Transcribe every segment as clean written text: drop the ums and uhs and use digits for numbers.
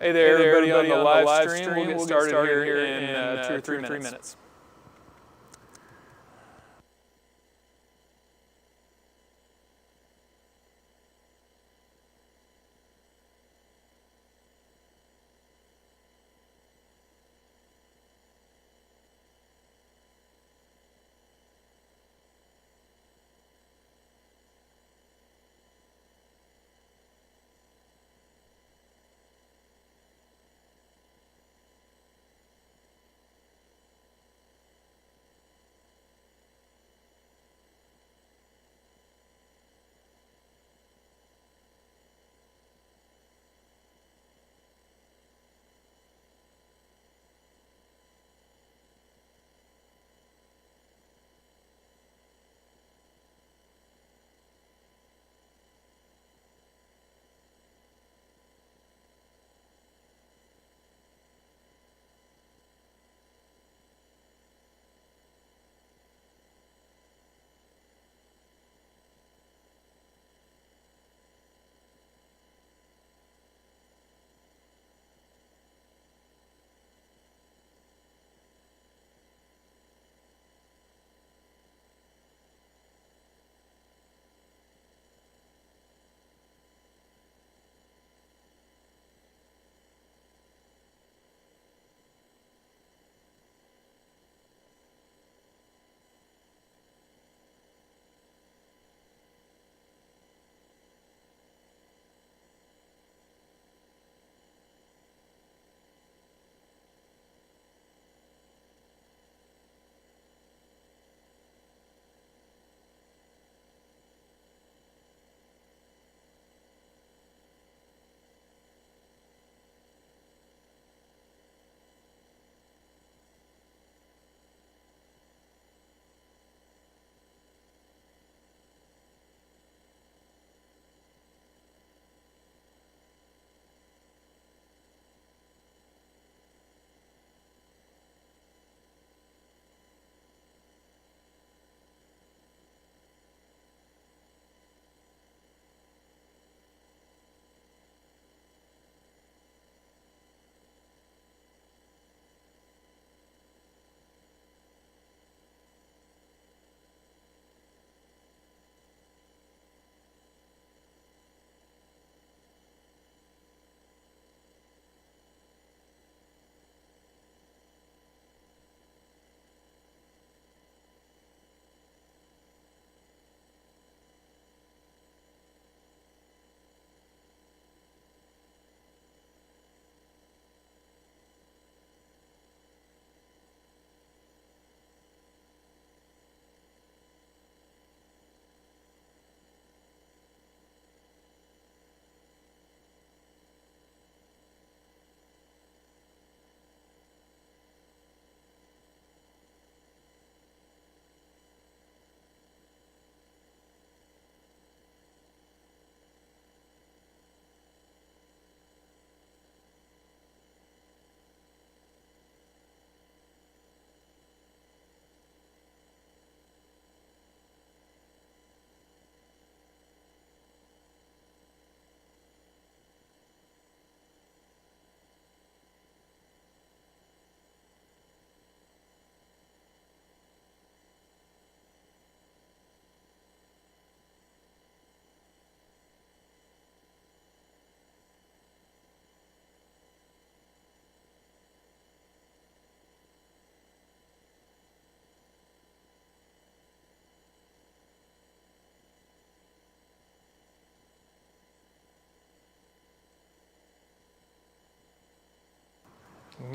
Hey there, everybody on the live stream. We'll get started here in 2 or 3 minutes.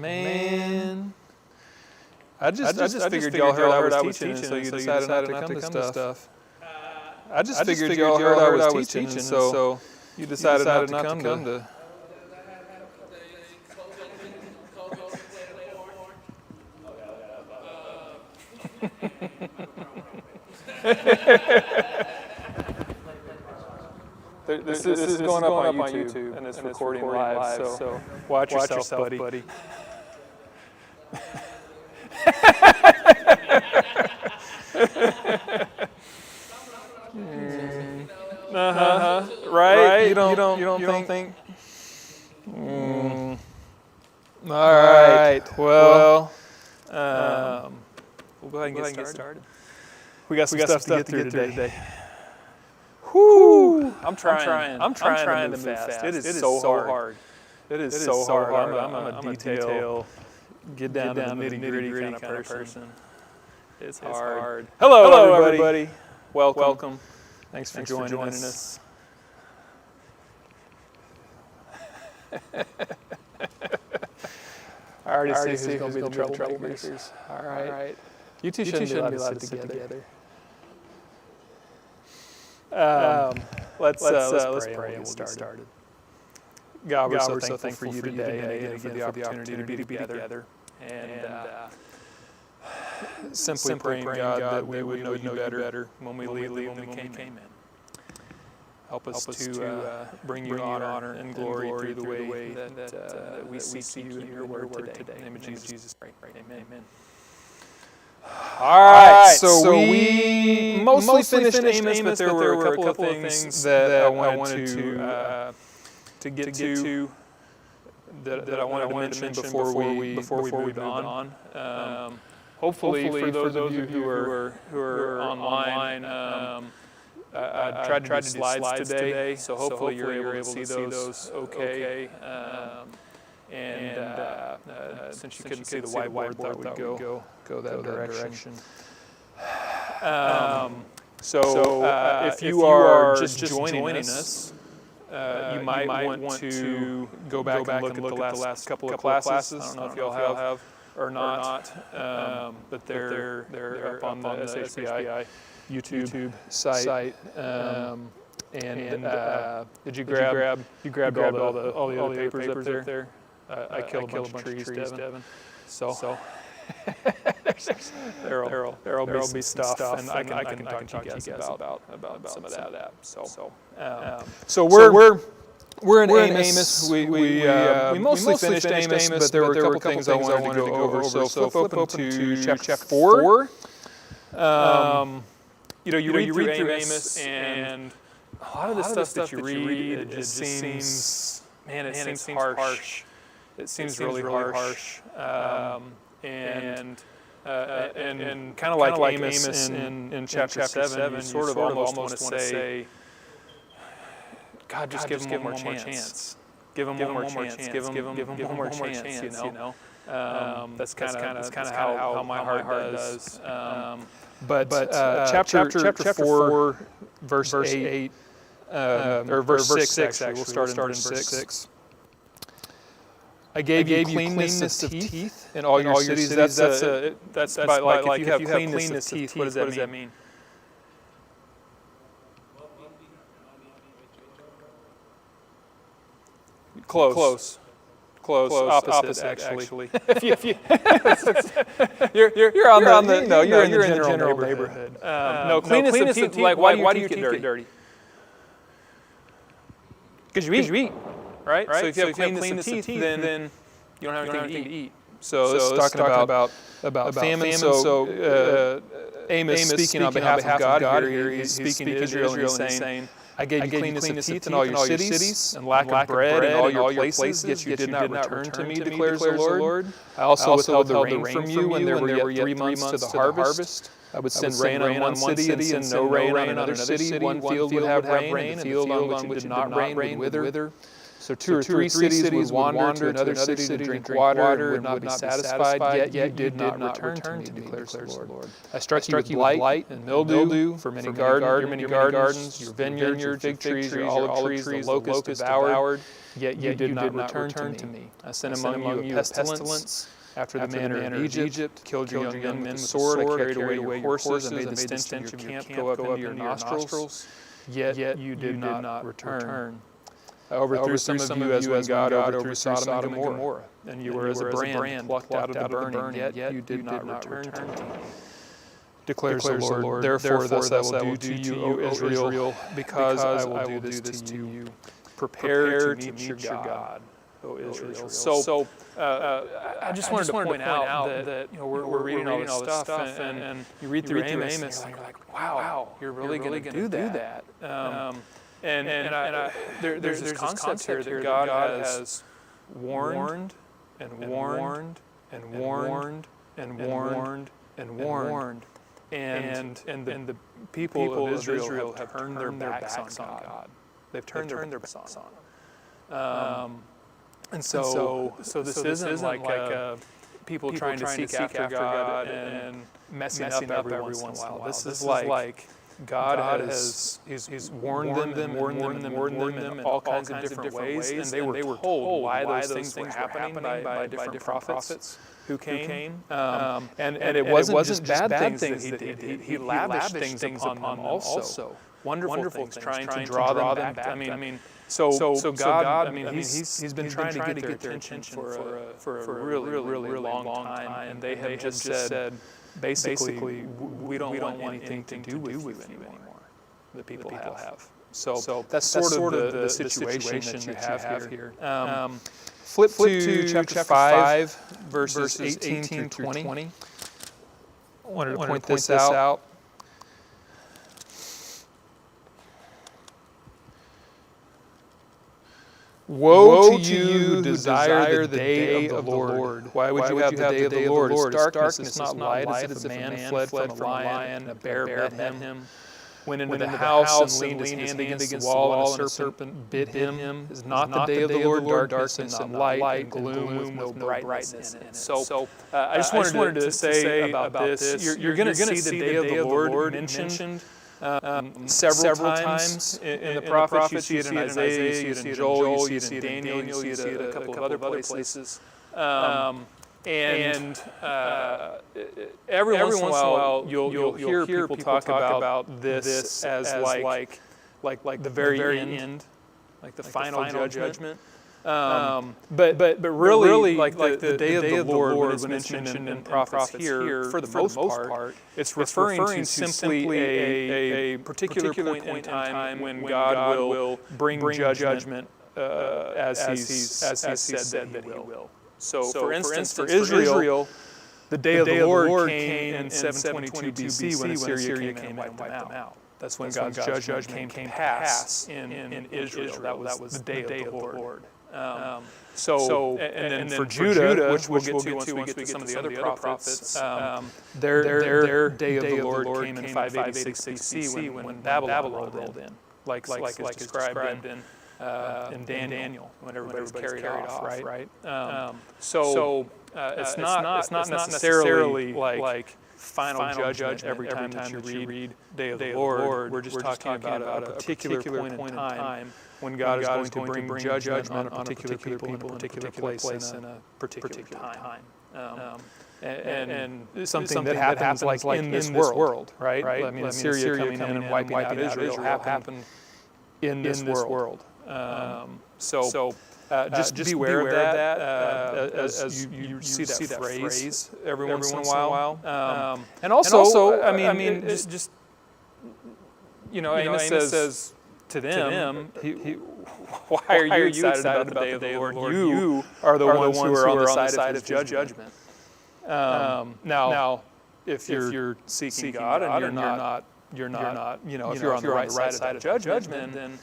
Man, I just figured y'all heard I was teaching, so you decided not to come to stuff. I just figured y'all heard I was teaching, so you decided not to come to. This is going up on YouTube, and it's recording live, so watch yourself, buddy. Right? You don't think? We'll go ahead and get started. We got some stuff to get through today. Whoo! I'm trying to move fast. It is so hard. It is so hard. I'm a detail, get down to the nitty-gritty kind of person. It's hard. Hello, everybody. Welcome. Thanks for joining us. I already see who's going to be the troublemakers. All right. You two shouldn't be allowed to sit together. Let's pray and we'll get started. God, we're so thankful for you today and again for the opportunity to be together. And simply praying, God, that we would know you better when we leave than when we came in. Help us to bring you honor and glory through the way that we see you in your word today. In the name of Jesus, pray. Amen. All right, so we mostly finished Amos, but there were a couple of things that I wanted to get to that I wanted to mention before we move on. Hopefully, for those of you who are online, I tried to do slides today, so hopefully you're able to see those okay. Since you couldn't see the whiteboard, thought we'd go that direction. If you are just joining us, you might want to go back and look at the last couple of classes. I don't know if y'all have or not, but they're up on the SHBI YouTube site. Did you grab all the other papers up there? I killed a bunch of trees, Devin. So there'll be stuff, and I can talk to you guys about some of that. So we're in Amos. We mostly finished Amos, but there were a couple things I wanted to go over. So flip open to chapter 4. You read through Amos, and a lot of the stuff that you read, it just seems harsh. It seems really harsh. And kind of like Amos in chapter 7, you sort of almost want to say, God, just give him one more chance. Give him one more chance. Give him one more chance. You know, that's kind of how my heart does. But chapter 4, verse 8, or verse 6 actually. We'll start in verse 6. I gave you cleanness of teeth in all your cities. That's like if you have cleanness of teeth, what does that mean? Close. Opposite actually. You're in the general neighborhood. No, cleanness of teeth. Like why do your teeth get dirty? Because you eat. Right? So if you have cleanness of teeth, then you don't have anything to eat. So this is talking about famine. So Amos speaking on behalf of God here, he's speaking to Israel and he's saying, I gave you cleanness of teeth in all your cities, and lack of bread in all your places, yet you did not return to me, declares the Lord. I also withheld the rain from you when there were yet 3 months to the harvest. I would send rain on one city and send no rain on another city. One field would have rain, and the field on which it did not rain would wither. So two or three cities would wander to another city to drink water and would not be satisfied, yet you did not return to me, declares the Lord. I struck you with blight and mildew for many gardens, your vineyards, your fig trees, your olive trees, the locust devoured, yet you did not return to me. I sent among you a pestilence after the manner of Egypt, killed your young men with the sword, I carried away your horses, and made the stench of your camp go up into your nostrils, yet you did not return. I overthrew some of you as when God overthrew Sodom and Gomorrah, and you were as a brand plucked out of the burning, yet you did not return to me, declares the Lord. Therefore thus I will do to you, O Israel, because I will do this to you. Prepare to meet your God, O Israel. So I just wanted to point out that we're reading all this stuff, and you read through Amos, and you're like, wow, you're really going to do that. There's this concept here that God has warned and warned and warned and warned and warned. And the people of Israel have turned their backs on God. They've turned their backs on. And so this isn't like people trying to seek after God and messing up every once in a while. This is like God has He's warned them in all kinds of different ways, and they were told why those things were happening by different prophets who came. And it wasn't just bad things that He did. He lavished things upon them also. Wonderful things, trying to draw them back. I mean, so God, He's been trying to get their attention for a really long time, and they have just said, basically, we don't want anything to do with you anymore. The people have. So that's sort of the situation that you have here. Flip to chapter 5, verses 18 through 20. I wanted to point this out. Woe to you who desire the day of the Lord. Why would you have the day of the Lord? It's darkness, it's not light, as if a man fled from a lion, and a bear met him. Went into the house and leaned his hand against the wall, and a serpent bit him. Is not the day of the Lord darkness and light and gloom with no brightness in it. So I just wanted to say about this. You're going to see the day of the Lord mentioned several times in the prophets. You see it in Isaiah, you see it in Joel, you see it in Daniel, you see it a couple of other places. And every once in a while, you'll hear people talk about this as like the very end, like the final judgment. But really, like the day of the Lord, when it's mentioned in prophets here, for the most part, it's referring to simply a particular point in time when God will bring judgment as He's said that He will. So for instance, for Israel, the day of the Lord came in 722 BC when Assyria came and wiped them out. That's when God's judgment came to pass in Israel. That was the day of the Lord. And then for Judah, which we'll get to once we get to some of the other prophets, their day of the Lord came in 586 BC when Babylon rolled in, like it's described in Daniel, when everybody was carried off, right? It's not necessarily like final judgment every time that you read Day of the Lord. We're just talking about a particular point in time when God is going to bring judgment on a particular people in a particular place in a particular time. And something that happens like in this world, right? I mean, Assyria coming in and wiping out Israel happened in this world. Just be aware of that as you see that phrase every once in a while. And also, I mean, just Amos says to them, why are you excited about the day of the Lord? You are the ones who are on the side of His judgment. Now, if you're seeking God and you're not, if you're on the right side of judgment, then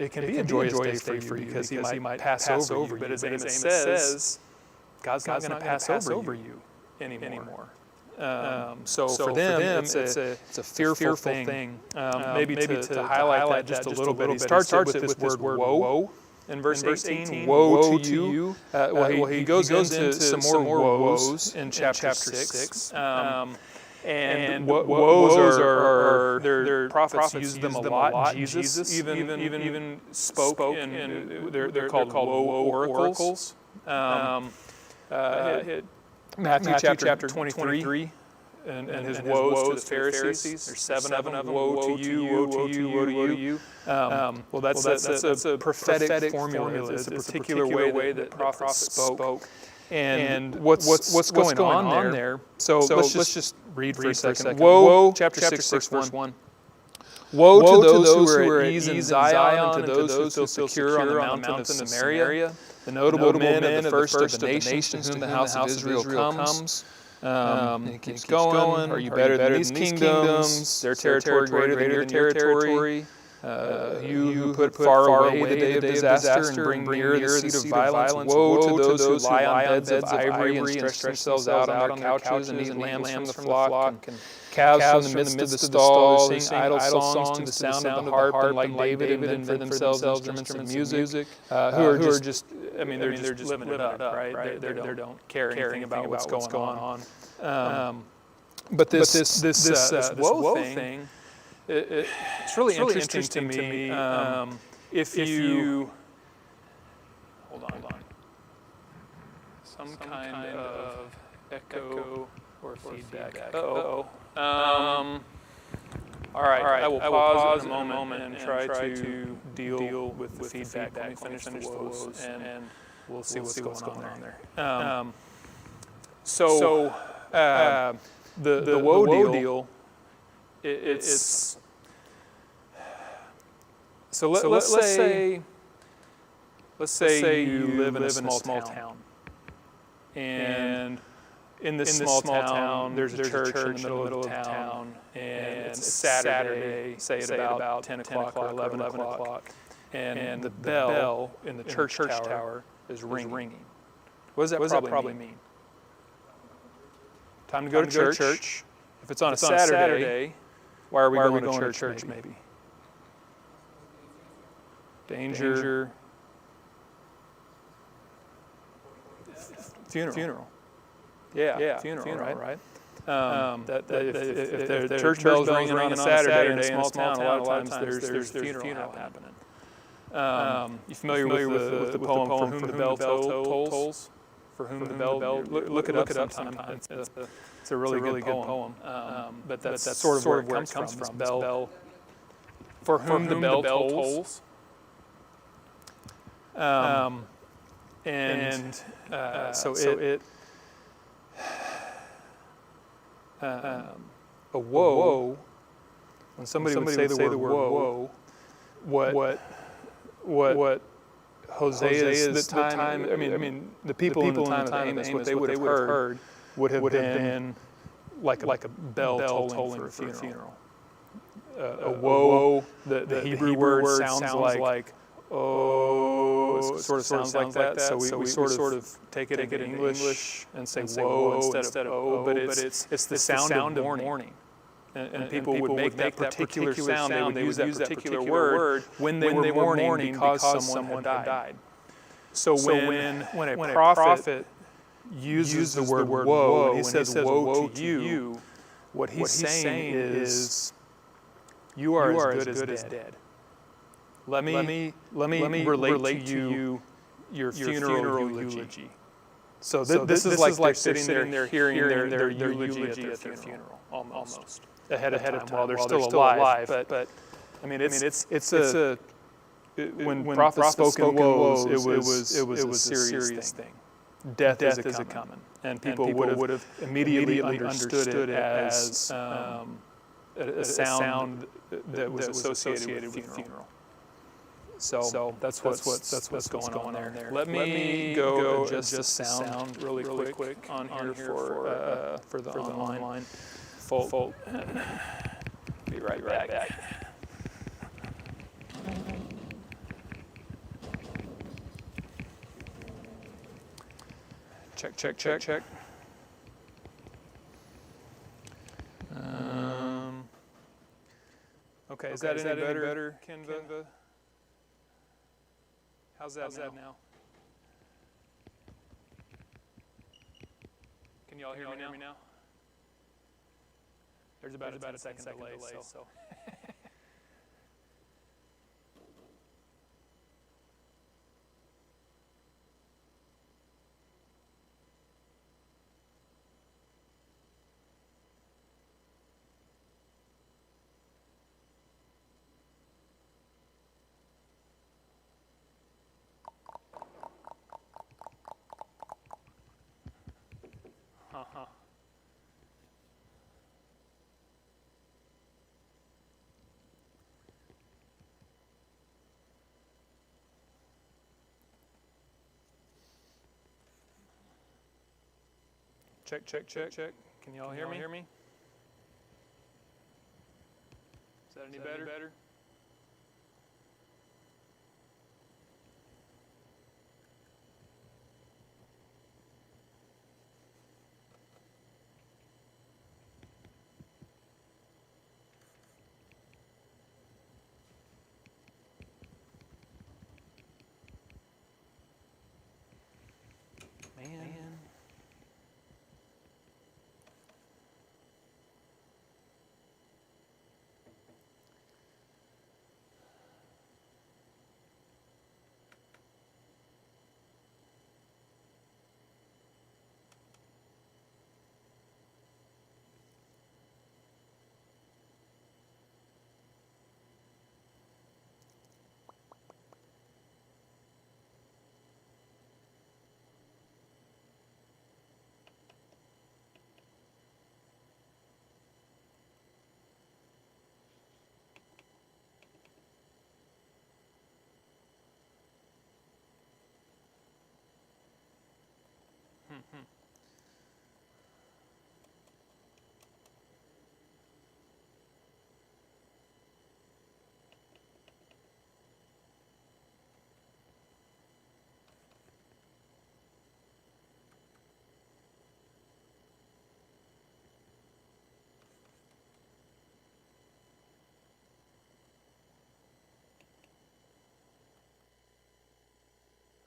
it can be a joyous day for you because He might pass over you. But as Amos says, God's not going to pass over you anymore. So for them, it's a fearful thing. Maybe to highlight that just a little bit, he starts with this word woe. In verse 18, woe to you. He goes into some more woes in chapter 6. And woes are their prophets use them a lot. Jesus even spoke in they're called woe oracles. Matthew chapter 23 and his woes to the Pharisees. There's 7 of them. Woe to you, woe to you, woe to you. Well, that's a prophetic formula. It's a particular way that prophets spoke. And what's going on there? So let's just read for a second. Woe, chapter 6, verse 1. Woe to those who are at ease in Zion, and to those who feel secure on the mountain of Samaria, the notable men of the first of the nations to whom the house of Israel comes. It keeps going. Are you better than these kingdoms? Their territory greater than your territory? You who put far away the day of disaster and bring near the seat of violence. Woe to those who lie on beds of ivory and stretch themselves out on their couches and eat lambs from the flock and calves from the midst of the stall, who sing idle songs to the sound of the harp, and like David invent for themselves instruments of music, who are just, they're just living it up, right? They don't care anything about what's going on. But this woe thing, it's really interesting to me. If you hold on, some kind of echo or feedback. All right. I will pause in a moment and try to deal with the feedback. Let me finish the woes, and we'll see what's going on there. The woe deal. It's so let's say you live in a small town, and in this small town there's a church in the middle of town, and it's Saturday, say at about 10 o'clock or 11 o'clock, and the bell in the church tower is ringing. What does that probably mean? Time to go to church. If it's on a Saturday, why are we going to church maybe? Danger. Funeral. Yeah, funeral, right? If the church bells ringing on a Saturday in a small town, a lot of times there's funeral happening. You familiar with the poem, "For whom the bell tolls"? For whom the bell, look it up sometime. It's a really good poem. But that's sort of where it comes from. This bell. For whom the bell tolls. So a woe. When somebody would say the word woe, what Hosea is the time. The people in the time of Amos, what they would have heard would have been like a bell tolling for a funeral. A woe. The Hebrew word sounds like oh, it sort of sounds like that. So we sort of take it in English and say woe instead of oh, but it's the sound of mourning. And people would make that particular sound. They would use that particular word when they were mourning because someone had died. So when a prophet uses the word woe, and he says woe to you, what he's saying is you are as good as dead. Let me relate to you your funeral eulogy. So this is like they're sitting there hearing their eulogy at their funeral, almost ahead of time while they're still alive. But when prophets spoken woes, it was a serious thing. Death is a coming, and people would have immediately understood it as a sound that was associated with funeral. So that's what's going on there. Let me go adjust the sound really quick on here for the online fold. Be right back. Check. Okay, is that any better, Canva? How's that now? Can you all hear me now? There's about a second delay. So. Check. Can y'all hear me? Is that any better?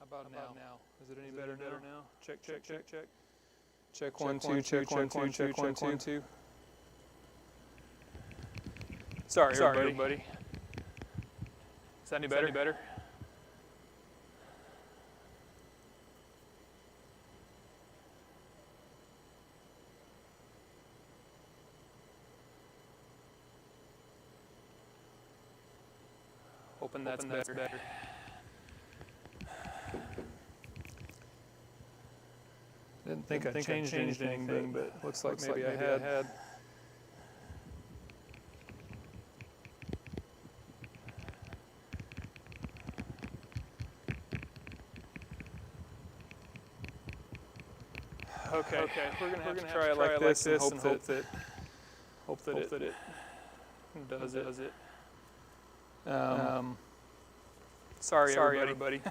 How about now? Is it any better now? Check. Check 1, 2, check 1, 2, check 1, 2. Sorry, everybody. Is that any better? Hoping that's better. Didn't think I changed anything, but looks like maybe I had. Okay. We're gonna have to try it like this and hope that it does it. Sorry, everybody.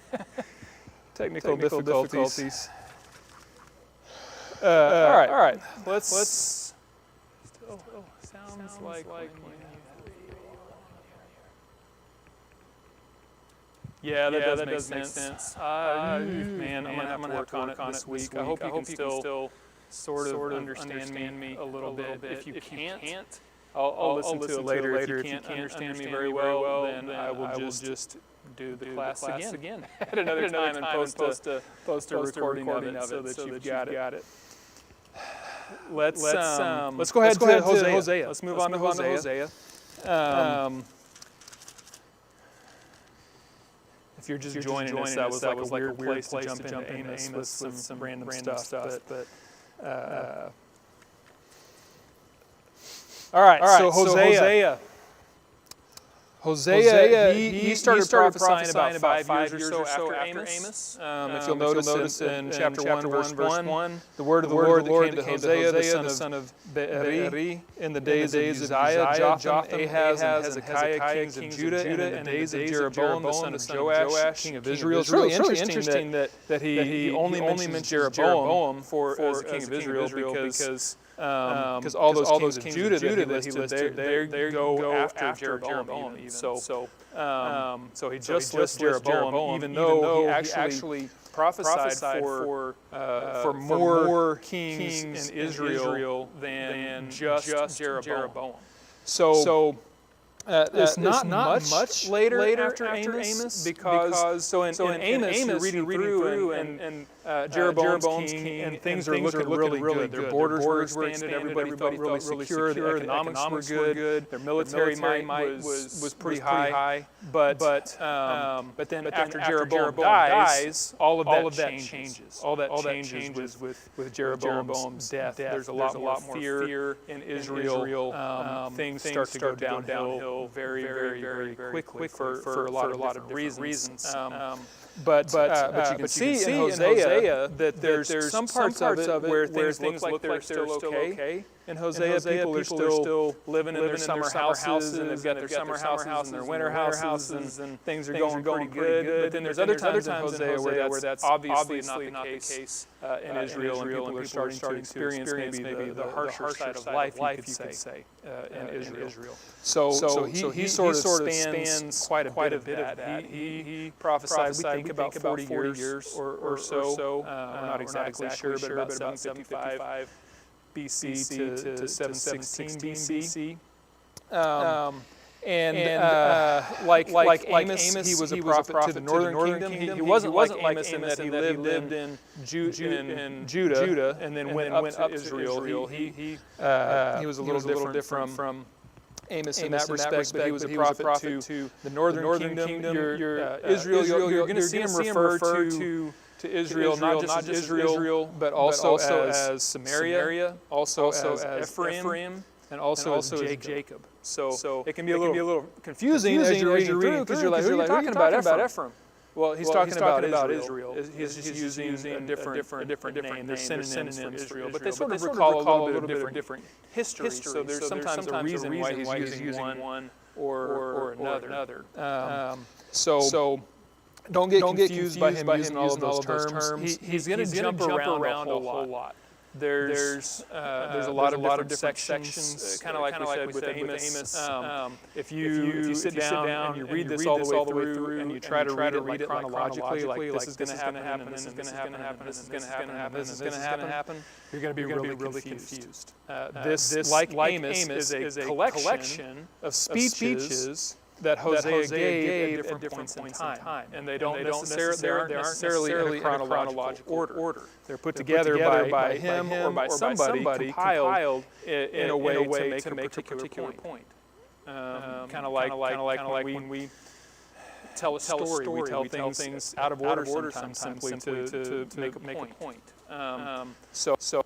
Technical difficulties. All right. Let's. Still sounds like. Yeah, that does make sense. Man, I'm gonna have to work on it this week. I hope you can still sort of understand me a little bit. If you can't, I'll listen to it later. If you can't understand me very well, then I will just do the class again at another time and post a recording of it so that you've got it. Let's go ahead to Hosea. Let's move on to Hosea. If you're just joining us, that was like a weird place to jump into Amos with some random stuff. But all right. So Hosea, he started prophesying about 5 years or so after Amos. If you'll notice in chapter 1, verse 1, the word of the Lord came to Hosea, the son of Beeri, in the days of Uzziah, Jotham, Ahaz, and Hezekiah, kings of Judah, in the days of Jeroboam, the son of Joash, king of Israel. It's really interesting that he only mentions Jeroboam as king of Israel because all those kings of Judah that he listed, they go after Jeroboam even. So he just lists Jeroboam, even though he actually prophesied for more kings in Israel than just Jeroboam. So it's not much later after Amos because in Amos you're reading through and Jeroboam's king and things are looking really good. Their borders were expanded. Everybody felt really secure. The economics were good. Their military might was pretty high. But then after Jeroboam dies, all of that changes. All that changes with Jeroboam's death. There's a lot more fear in Israel. Things start to go downhill very quickly for a lot of different reasons. But you can see in Hosea that there's some parts of it where things look like they're still okay. In Hosea, people are still living in their summer houses, and they've got their summer houses and their winter houses, and things are going pretty good. But then there's other times in Hosea where that's obviously not the case in Israel, and people are starting to experience maybe the harsher side of life, you could say, in Israel. So he sort of spans quite a bit of that. He prophesied, we think, about 40 years or so. We're not exactly sure, but about 755 BC to 716 BC. Like Amos, he was a prophet to the northern kingdom. He wasn't like Amos in that he lived in Judah and then went up to Israel. He was a little different from Amos in that respect, but he was a prophet to the northern kingdom. Israel, you're going to see him refer to Israel, not just Israel, but also as Samaria, also as Ephraim, and also as Jacob. So it can be a little confusing as you're reading through, because you're like, who are you talking about Ephraim? Well, he's talking about Israel. He's just using a different name. There's synonyms for Israel, but they sort of recall a little bit of different history. So there's sometimes a reason why he's using one or another. So don't get confused by him using all of those terms. He's going to jump around a whole lot. There's a lot of different sections, kind of like we said with Amos. If you sit down and you read this all the way through, and you try to read it chronologically, like this is going to happen, this is going to happen, this is going to happen, this is going to happen, you're going to be really confused. This, like Amos, is a collection of speeches that Hosea gave at different points in time. And they aren't necessarily in a chronological order. They're put together by him or by somebody compiled in a way to make a particular point. Kind of like when we tell a story, we tell things out of order sometimes simply to make a point. So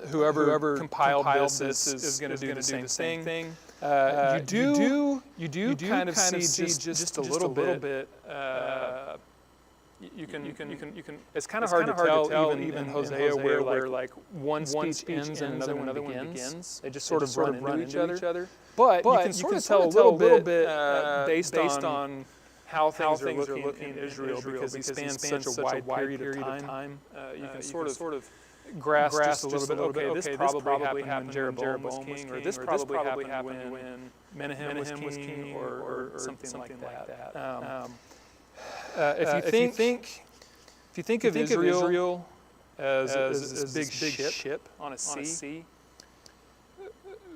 whoever compiled this is going to do the same thing. You do kind of see just a little bit. You can. It's kind of hard to tell even Hosea where like one speech ends and another one begins. They just sort of run into each other. But you can sort of tell a little bit based on how things are looking in Israel, because he spans such a wide period of time. You can sort of grasp just a little bit. Okay, this probably happened when Jeroboam was king, or this probably happened when Menahem was king, or something like that. If you think of Israel as this big ship on a sea,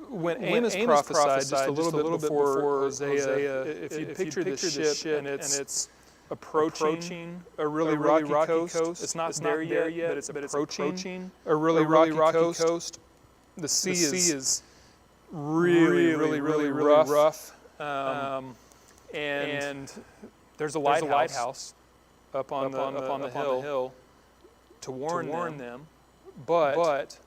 when Amos prophesied just a little bit before Hosea, if you picture the ship and it's approaching a really rocky coast. It's not there yet, but it's approaching a really rocky coast. The sea is really rough. And there's a lighthouse up on the hill to warn them, but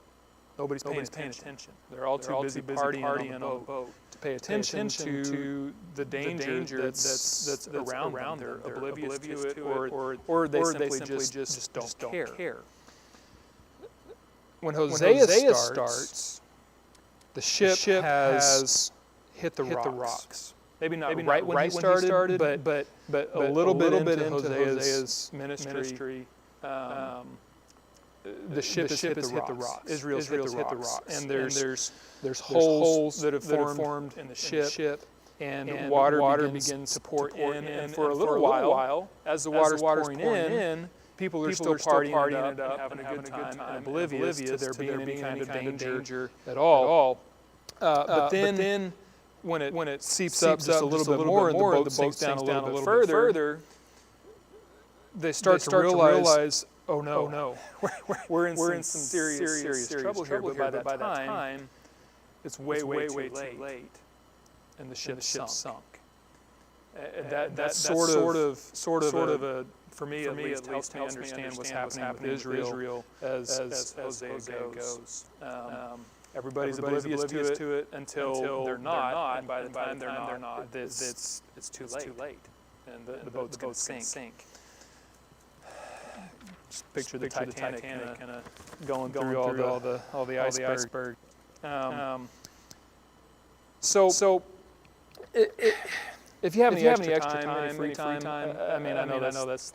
nobody's paying attention. They're all too busy partying on the boat to pay attention to the danger that's around them. They're oblivious to it, or they simply just don't care. When Hosea starts, the ship has hit the rocks. Maybe not right when he started, but a little bit into Hosea's ministry. The ship has hit the rocks. Israel's hit the rocks. And there's holes that have formed in the ship, and water begins to pour in. And for a little while, as the water's pouring in, people are still partying it up, having a good time, and oblivious to there being any kind of danger at all. But then when it seeps up just a little bit more, and the boat sinks down a little bit further, they start to realize, oh no, we're in some serious trouble here. But by that time, it's way too late, and the ship sunk. That's sort of a, for me at least, helps me understand what's happening with Israel as Hosea goes. Everybody's oblivious to it until they're not, and by the time they're not, it's too late, and the boat's going to sink. Just picture the Titanic kind of going through all the iceberg. So if you have any extra time, any free time, I know that's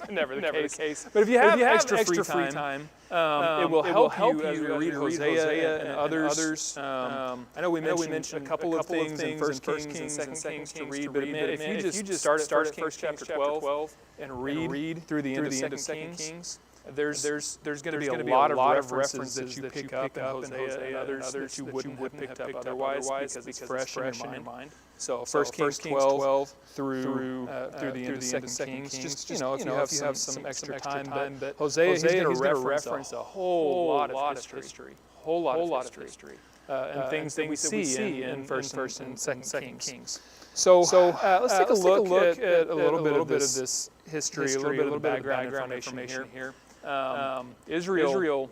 never the case. But if you have extra free time, it will help you as we read Hosea and others. I know we mentioned a couple of things in 1 Kings and 2 Kings to read, but if you just start at 1 chapter 12 and read through the end of 2 Kings, there's going to be a lot of references that you pick up in Hosea and others that you wouldn't have picked up otherwise because it's fresh in your mind. So 1 Kings 12 through the end of 2 Kings, just if you have some extra time, but Hosea, he's going to reference a whole lot of history, and things that we see in 1 and 2 Kings. So let's take a look at a little bit of this history, a little bit of background information here. Israel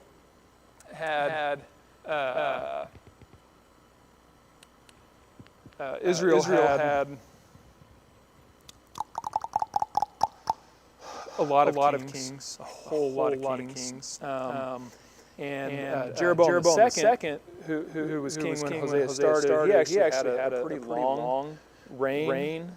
had a lot of kings, a whole lot of kings. And Jeroboam II, who was king when Hosea started, he actually had a pretty long reign.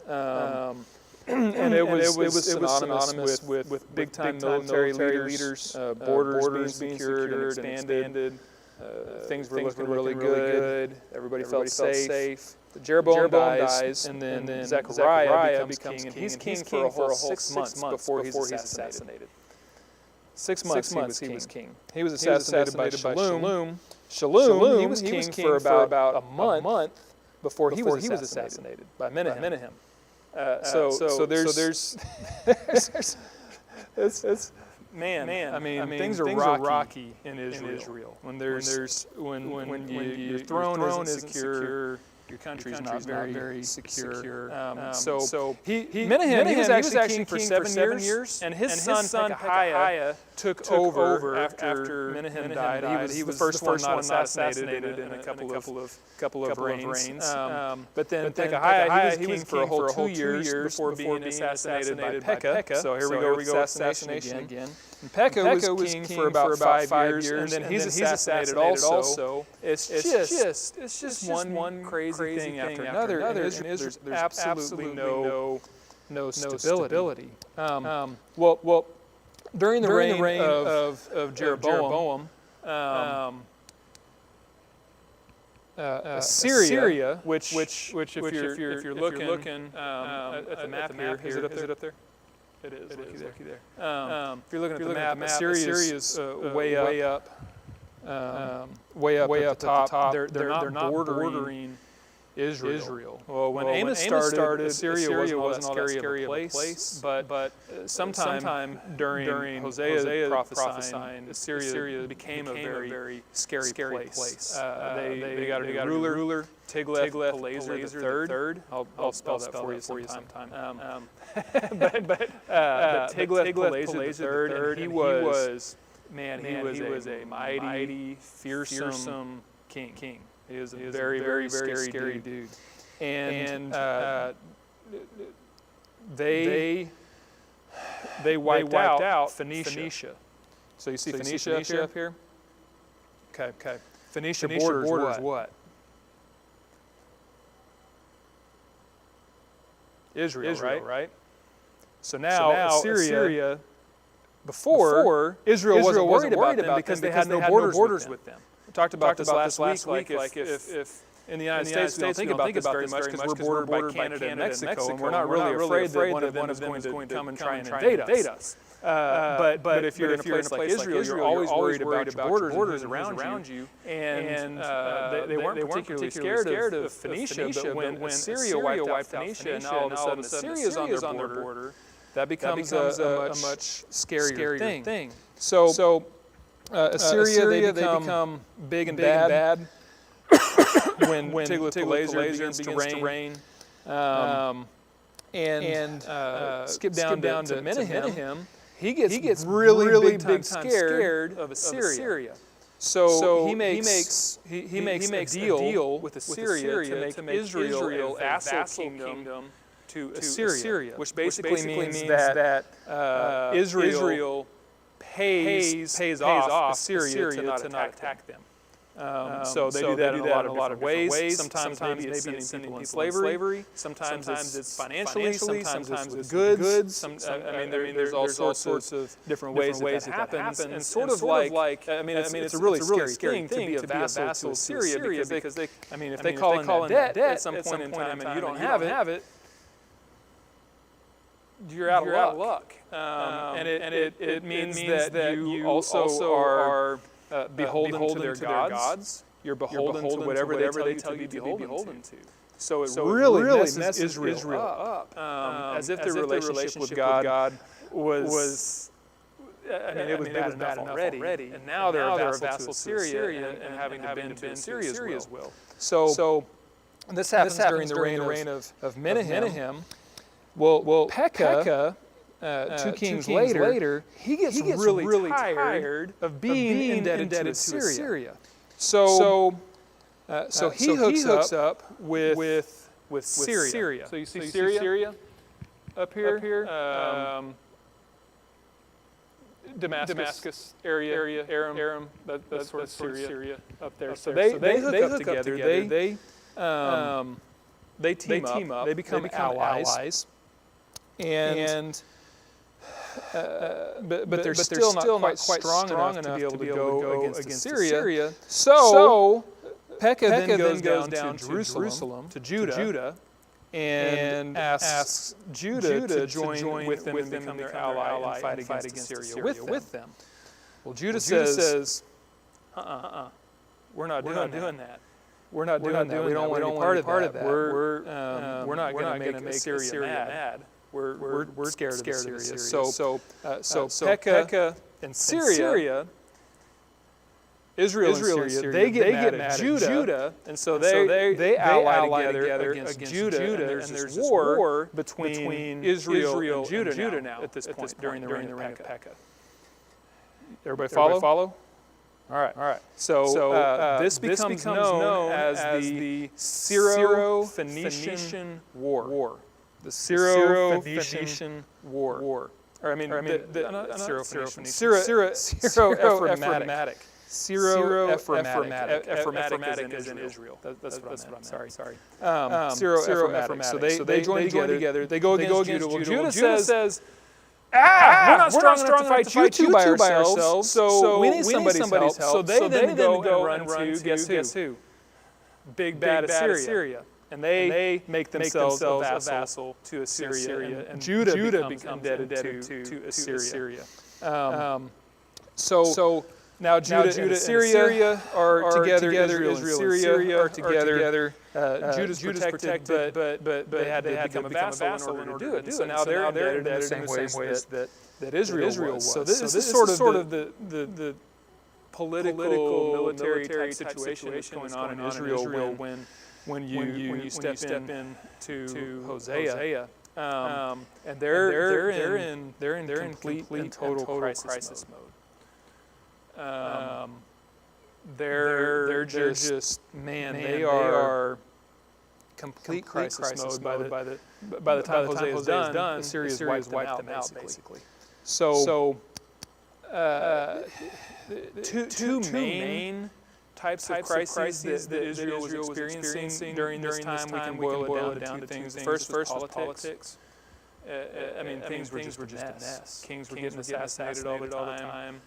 And it was synonymous with big-time military leaders, borders being secured and expanded. Things were looking really good. Everybody felt safe. But Jeroboam dies, and then Zechariah becomes king, and he's king for a whole 6 months before he's assassinated. 6 months he was king. He was assassinated by Shalom. He was king for about a month before he was assassinated by Menahem. So there's things are rocky in Israel. When your throne isn't secure, your country's not very secure. So Menahem, he was actually king for 7 years, and his son Pekahiah took over after Menahem died. He was the first one not assassinated in a couple of reigns. But then Pekahiah, he was king for a whole 2 years before being assassinated by Pekah. So here we go with assassination again. And Pekah was king for about 5 years, and then he's assassinated also. It's just one crazy thing after another. And there's absolutely no stability. Well, during the reign of Jeroboam, Assyria, which if you're looking at the map here, is it up there? It is. Looky there. If you're looking at the map, Assyria's way up at the top. They're not bordering Israel. Well, when Amos started, Assyria wasn't all that scary of a place, but sometime during Hosea's prophesying, Assyria became a very scary place. They got a ruler, Tiglath-Pileser III. I'll spell that for you sometime. But Tiglath-Pileser III, he was a mighty, fearsome king. He was a very scary dude. And they wiped out Phoenicia. So you see Phoenicia up here? Okay. Phoenicia borders what? Israel, right? So now Assyria, before Israel wasn't worried about them because they had no borders with them. We talked about this last week. If in the United States we don't think about this very much because we're bordered by Canada and Mexico, and we're not really afraid that one of them is going to come and try and invade us. But if you're in a place like Israel, you're always worried about borders and who's around you. And they weren't particularly scared of Phoenicia, but when Assyria wiped out Phoenicia, and all of a sudden Assyria is on their border, that becomes a much scarier thing. So Assyria, they become big and bad when Tiglath-Pileser begins to reign. And skip down to Menahem. He gets really big scared of Assyria. So he makes a deal with Assyria to make Israel a vassal kingdom to Assyria, which basically means that Israel pays off Assyria to not attack them. So they do that in a lot of ways. Sometimes maybe it's sending people in slavery. Sometimes it's financially. Sometimes it's with goods. There's all sorts of different ways that happens. And sort of like, it's a really scary thing to be a vassal to Syria because they, if they call in debt at some point in time and you don't have it, you're out of luck. And it means that you also are beholden to their gods. You're beholden to whatever they tell you to be beholden to. So it really messes Israel up. As if their relationship with God was it was bad enough already. And now they're a vassal to Syria and having to bend to Syria's will. So this happens during the reign of Menahem. Well, Pekah, 2 kings later, he gets really tired of being indebted to Syria. So he hooks up with Syria. So you see Syria up here? Damascus area, Aram, that's sort of Syria up there. So they hook up together. They team up. They become allies. But they're still not quite strong enough to be able to go against Syria. So Pekah then goes down to Jerusalem, to Judah, and asks Judah to join with them and become their ally and fight against Syria with them. Well, Judah says, we're not doing that. We're not doing that. We don't want any part of that. We're not going to make Syria mad. We're scared of Syria. So Pekah and Syria, Israel and Syria, they get mad at Judah, and so they ally together against Judah, and there's this war between Israel and Judah now at this point during the reign of Pekah. Everybody follow? All right. So this becomes known as the Syro-Phoenician War. The Syro-Phoenician War. Syro-Phoenician. Syro-Ephraimitic. Syro-Ephraimitic is in Israel. That's what I meant. Sorry. Syro-Ephraimitic. So they join together. They go against Judah. Well, Judah says, we're not strong enough to fight you two by ourselves, so we need somebody's help. So they then go and run to, guess who? Big bad Assyria. And they make themselves a vassal to Assyria, and Judah becomes indebted to Assyria. So now Judah and Assyria are together. Israel and Syria are together. Judah's protected, but they had to become a vassal in order to do it. So now they're indebted in the same ways that Israel was. So this is sort of the political, military type situation that's going on in Israel when you step into Hosea. And they're in complete and total crisis mode. They're just they are complete crisis mode by the time Hosea is done. Assyria's wiped them out basically. So two main types of crises that Israel was experiencing during this time. We can boil it down to two things. The first was politics. Things were just a mess. Kings were getting assassinated all the time.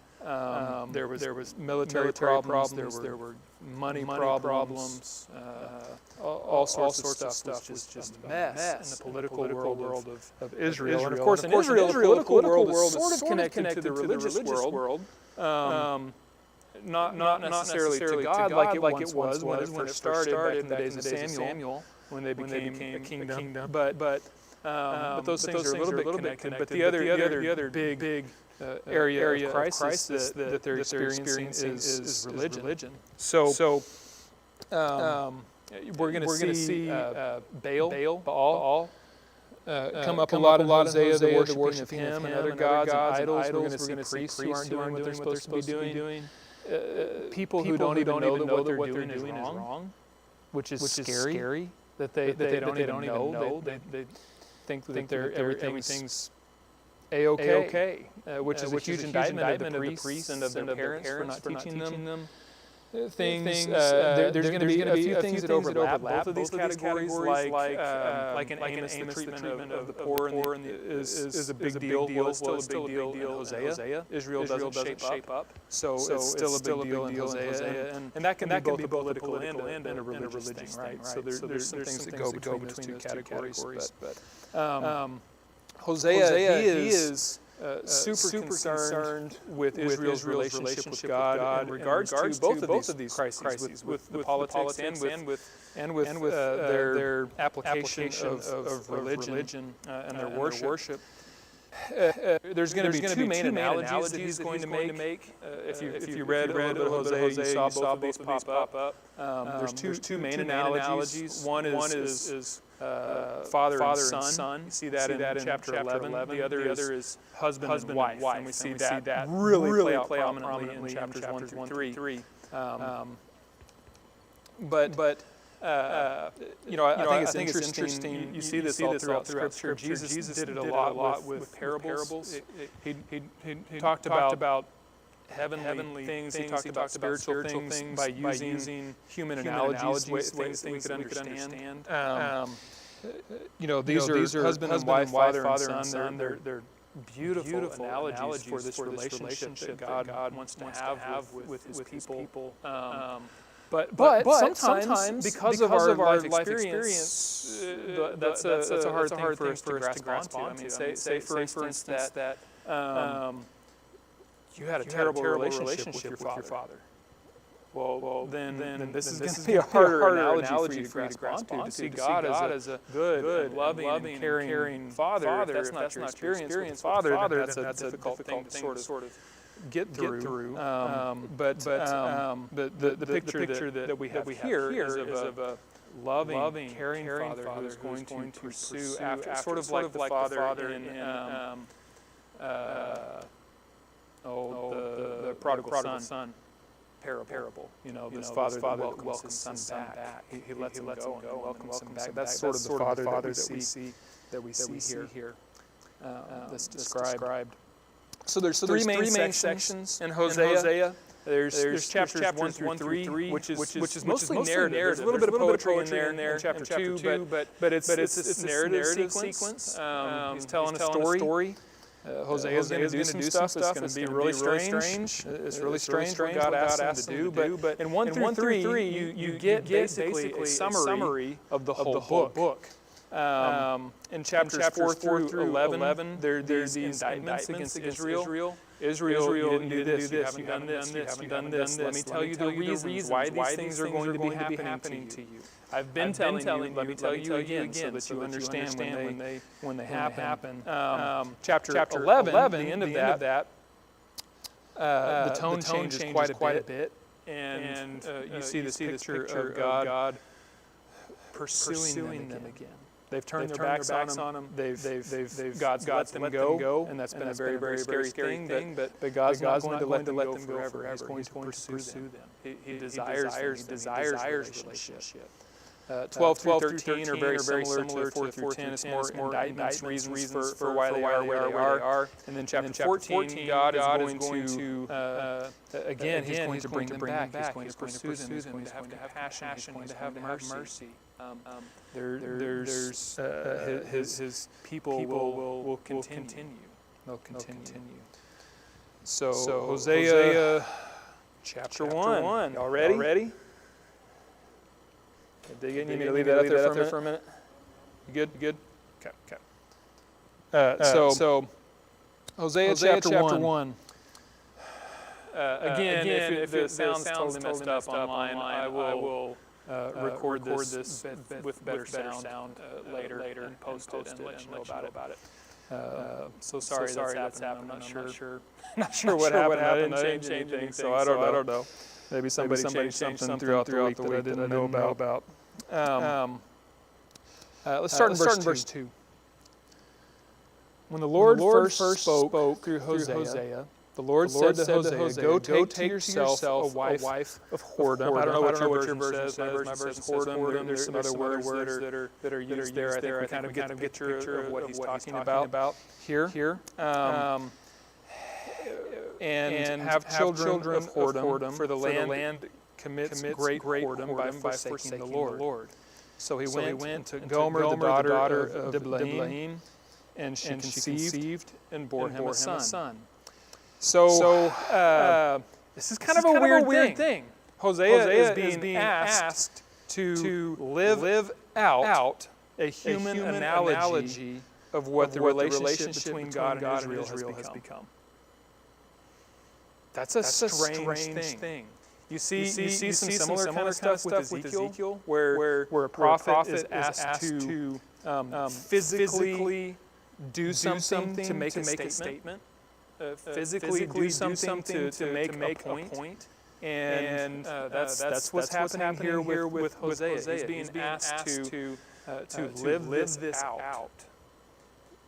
There was military problems. There were money problems. All sorts of stuff was just a mess in the political world of Israel. And of course, in Israel, the political world is sort of connected to the religious world. Not necessarily to God like it was when it first started back in the days of Samuel, when they became a kingdom. But those things are a little bit connected. But the other big area of crisis that they're experiencing is religion. So we're going to see Baal come up a lot in Hosea, the worship of him and other gods and idols. We're going to see priests who aren't doing what they're supposed to be doing. People who don't even know that what they're doing is wrong, which is scary. That they don't even know. They think that everything's A-okay, which is a huge indictment of the priests and of their parents for not teaching them things. There's going to be a few things that overlap both of these categories, like an Amos, the treatment of the poor is a big deal. Well, it's still a big deal in Hosea. Israel doesn't shape up, so it's still a big deal in Hosea, and that can be both a political and a religious thing, right? So there's some things that go between those two categories. But Hosea, he is super concerned with Israel's relationship with God in regards to both of these crises, with the politics and with their application of religion and their worship. There's going to be two main analogies that he's going to make. If you read a little bit of Hosea, you saw both of these pop up. There's two main analogies. One is father and son. You see that in chapter 11. The other is husband and wife. And we see that really play out prominently in chapters 1 through 3. But I think it's interesting. You see this all throughout Scripture. Jesus did it a lot with parables. He talked about heavenly things. He talked about spiritual things by using human analogies, ways that we could understand. These are husband and wife, father and son. They're beautiful analogies for this relationship that God wants to have with His people. But sometimes because of our life experience, that's a hard thing for us to grasp onto. I mean, say for instance that you had a terrible relationship with your father. Well, then this is going to be a harder analogy for you to grasp onto. To see God as a good, loving, caring father. If that's not your experience with father, then that's a difficult thing to sort of get through. But the picture that we have here is of a loving, caring father who is going to pursue after sort of like the father in the prodigal son parable. This father that welcomes his son back. He lets him go and welcomes him back. That's sort of the father that we see here. That's described. So there's three main sections in Hosea. There's chapters 1 through 3, which is mostly narrative. There's a little bit of poetry in there in chapter 2, but it's this narrative sequence. He's telling a story. Hosea is going to do some stuff. It's going to be really strange. It's really strange what God asked him to do. But in 1 through 3, you get basically a summary of the whole book. In chapters 4 through 11, there's these indictments against Israel. Israel, you didn't do this, you haven't done this, you haven't done this. Let me tell you the reasons why these things are going to be happening to you. I've been telling you, let me tell you again, so that you understand when they happen. Chapter 11, the end of that, the tone changes quite a bit, and you see this picture of God pursuing them again. They've turned their backs on him. God's let them go, and that's been a very, very scary thing. But God's not going to let them go forever. He's going to pursue them. He desires relationship. 12 through 13 are very similar to 4 through 10. It's more indictments, reasons for why they are where they are. And then chapter 14, God is going to again, He's going to bring them back. He's going to pursue them. He's going to have compassion. He's going to have mercy. His people will continue. They'll continue. So Hosea chapter 1. Y'all ready? Dig in. You need to leave that out there for a minute. You good? Okay. So Hosea chapter 1. Again, if it sounds totally messed up online, I will record this with better sound later and post it and let you know about it. So sorry that's happened. I'm not sure what happened. I didn't change anything, so I don't know. Maybe somebody changed something throughout the week that I didn't know about. Let's start in verse 2. When the Lord first spoke through Hosea, the Lord said to Hosea, Go take to yourself a wife of whoredom. I don't know what your version says. My version says whoredom. There's some other words that are used there. I think we kind of get the picture of what he's talking about here. And have children of whoredom, for the land commits great whoredom by forsaking the Lord. So he went and took Gomer, the daughter of Diblaim, and she conceived and bore him a son. So this is kind of a weird thing. Hosea is being asked to live out a human analogy of what the relationship between God and Israel has become. That's a strange thing. You see some similar kind of stuff with Ezekiel, where a prophet is asked to physically do something to make a statement, physically do something to make a point. And that's what's happening here with Hosea. He's being asked to live this out.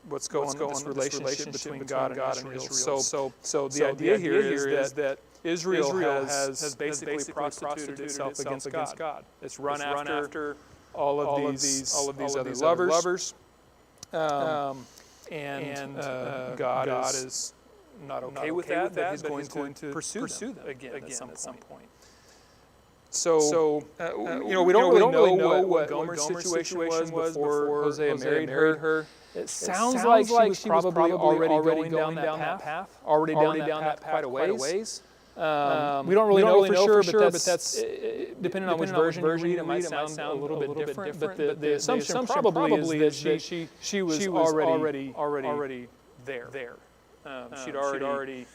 What's going on in this relationship between God and Israel. So the idea here is that Israel has basically prostituted itself against God. It's run after all of these other lovers. And God is not okay with that, but he's going to pursue them again at some point. So we don't really know what Gomer's situation was before Hosea married her. It sounds like she was probably already going down that path, already down that path quite a ways. We don't really know for sure, but that's depending on which version you read, it might sound a little bit different. But the assumption probably is that she was already there. She'd already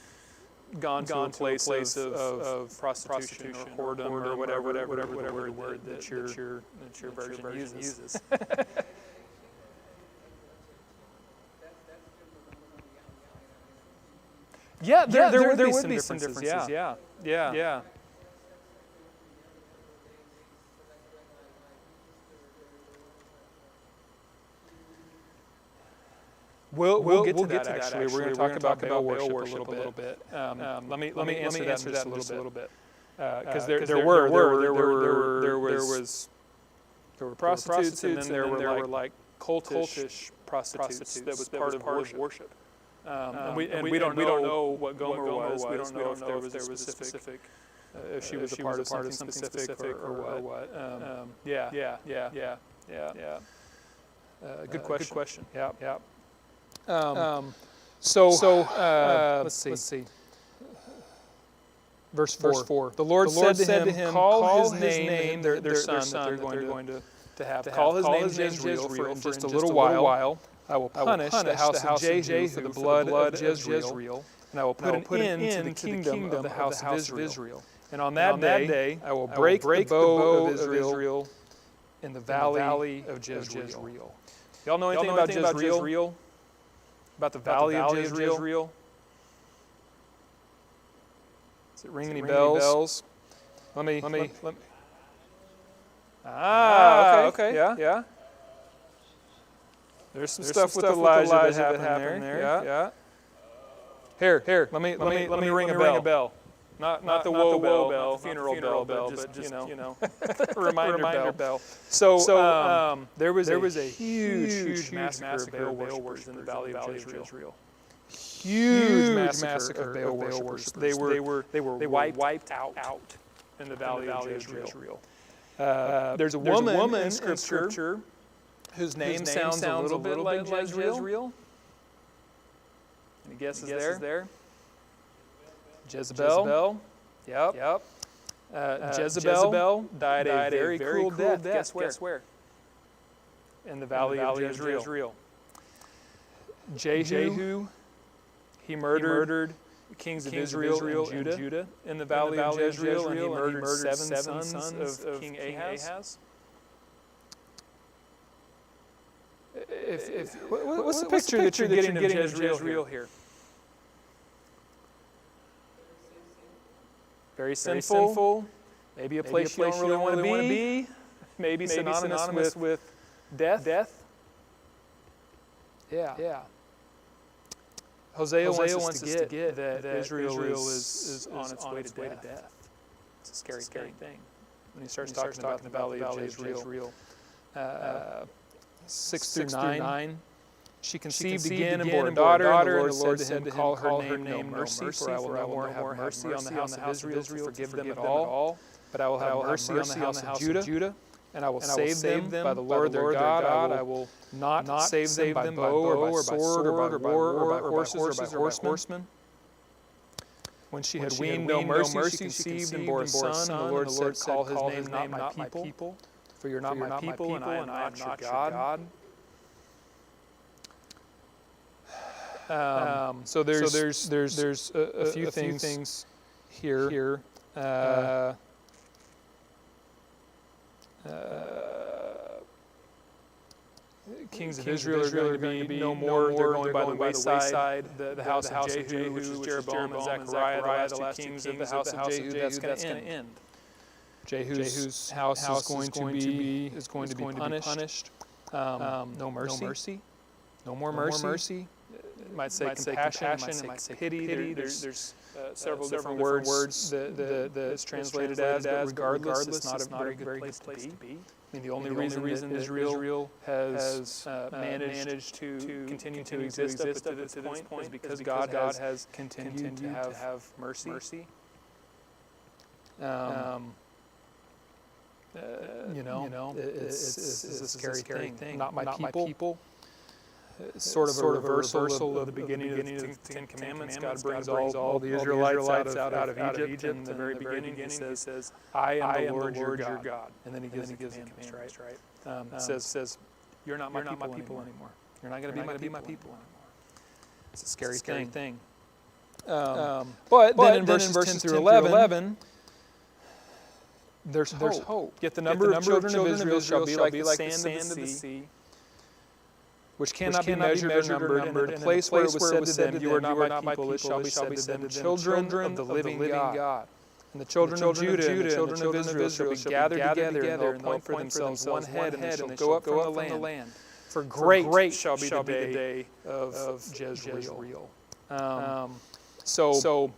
gone to a place of prostitution or whoredom or whatever the word that your version uses. Yeah, there would be some differences. Yeah. We'll get to that actually. We're going to talk about Baal worship a little bit. Let me answer that just a little bit. Because there were prostitutes, and then there were like cultish prostitutes that was part of worship. And we don't know what Gomer was. We don't know if there was a specific, if she was a part of something specific or what. Yeah. Good question. Yeah. Let's see. Verse 4. The Lord said to him, call his name, their son that they're going to have. Call his name Jezreel for just a little while. I will punish the house of Jehu for the blood of Jezreel, and I will put an end to the kingdom of the house of Israel. And on that day, I will break the bow of Israel in the valley of Jezreel. Y'all know anything about Jezreel? About the valley of Jezreel? Does it ring any bells? Let me. Okay. Yeah. There's some stuff with Elijah that happened there. Yeah. Here. Let me ring a bell. Not the woe bell, not the funeral bell, but just reminder bell. So there was a huge massacre of Baal worshippers in the valley of Jezreel. Huge massacre of Baal worshippers. They were wiped out in the valley of Jezreel. There's a woman in Scripture whose name sounds a little bit like Jezreel. Any guesses there? Jezebel. Yep. Jezebel died a very cruel death. Guess where? In the valley of Jezreel. Jehu, he murdered the kings of Israel and Judah in the valley of Jezreel, and he murdered seven sons of King Ahaz. What's the picture that you're getting of Jezreel here? Very sinful. Maybe a place you don't really want to be. Maybe synonymous with death. Yeah. Hosea wants us to get that Israel is on its way to death. It's a scary thing. When he starts talking about the valley of Jezreel. 6 through 9. She conceived again and bore a daughter, and the Lord said to him, call her name No Mercy, for I will no more have mercy on the house of Israel to forgive them at all. But I will have mercy on the house of Judah, and I will save them by the Lord their God. I will not save them by bow or by sword or by war or by horses or by horsemen. When she had weaned no mercy, she conceived and bore a son. And the Lord said, call his name not my people, for you're not my people, and I am not your God. So there's a few things here. Kings of Israel are going to be no more. They're going by the wayside. The house of Jehu, which is Jeroboam and Zechariah, the last two kings of the house of Jehu, that's going to end. Jehu's house is going to be punished. No mercy. No more mercy. It might say compassion, it might say pity. There's several different words that it's translated as, but regardless, it's not a very good place to be. I mean, the only reason Israel has managed to continue to exist up to this point is because God has continued to have mercy. It's a scary thing. Not my people. It's sort of a reversal of the beginning of the Ten Commandments. God brings all the Israelites out of Egypt. In the very beginning, he says, I am the Lord your God. And then he gives the commandments, right? It says, you're not my people anymore. You're not going to be my people anymore. It's a scary thing. But then in verses 10 through 11, there's hope. Yet the number of children of Israel shall be like the sand of the sea, which cannot be measured or numbered. In the place where it was said to them, you are not my people, it shall be said to them, children of the living God. And the children of Judah and the children of Israel shall be gathered together, and they'll appoint for themselves one head, and they shall go up from the land. For great shall be the day of Jezreel. So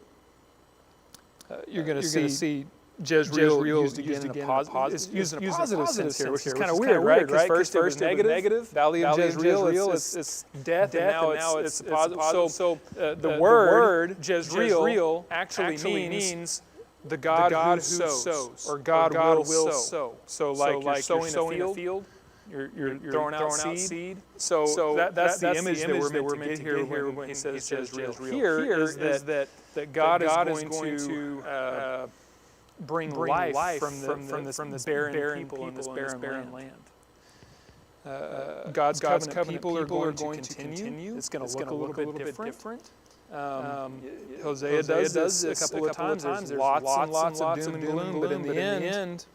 you're going to see Jezreel used again in a positive. It's used in a positive sense here, which is kind of weird, right? Because first it was negative. Valley of Jezreel is death, and now it's positive. So the word Jezreel actually means the God who sows, or God will sow. So like you're sowing a field, you're throwing out seed. So that's the image that we're meant to get here when he says Jezreel. Here is that God is going to bring life from this barren people and this barren land. God's covenant people are going to continue. It's going to look a little bit different. Hosea does this a couple of times. There's lots and lots of doom and gloom, but in the end,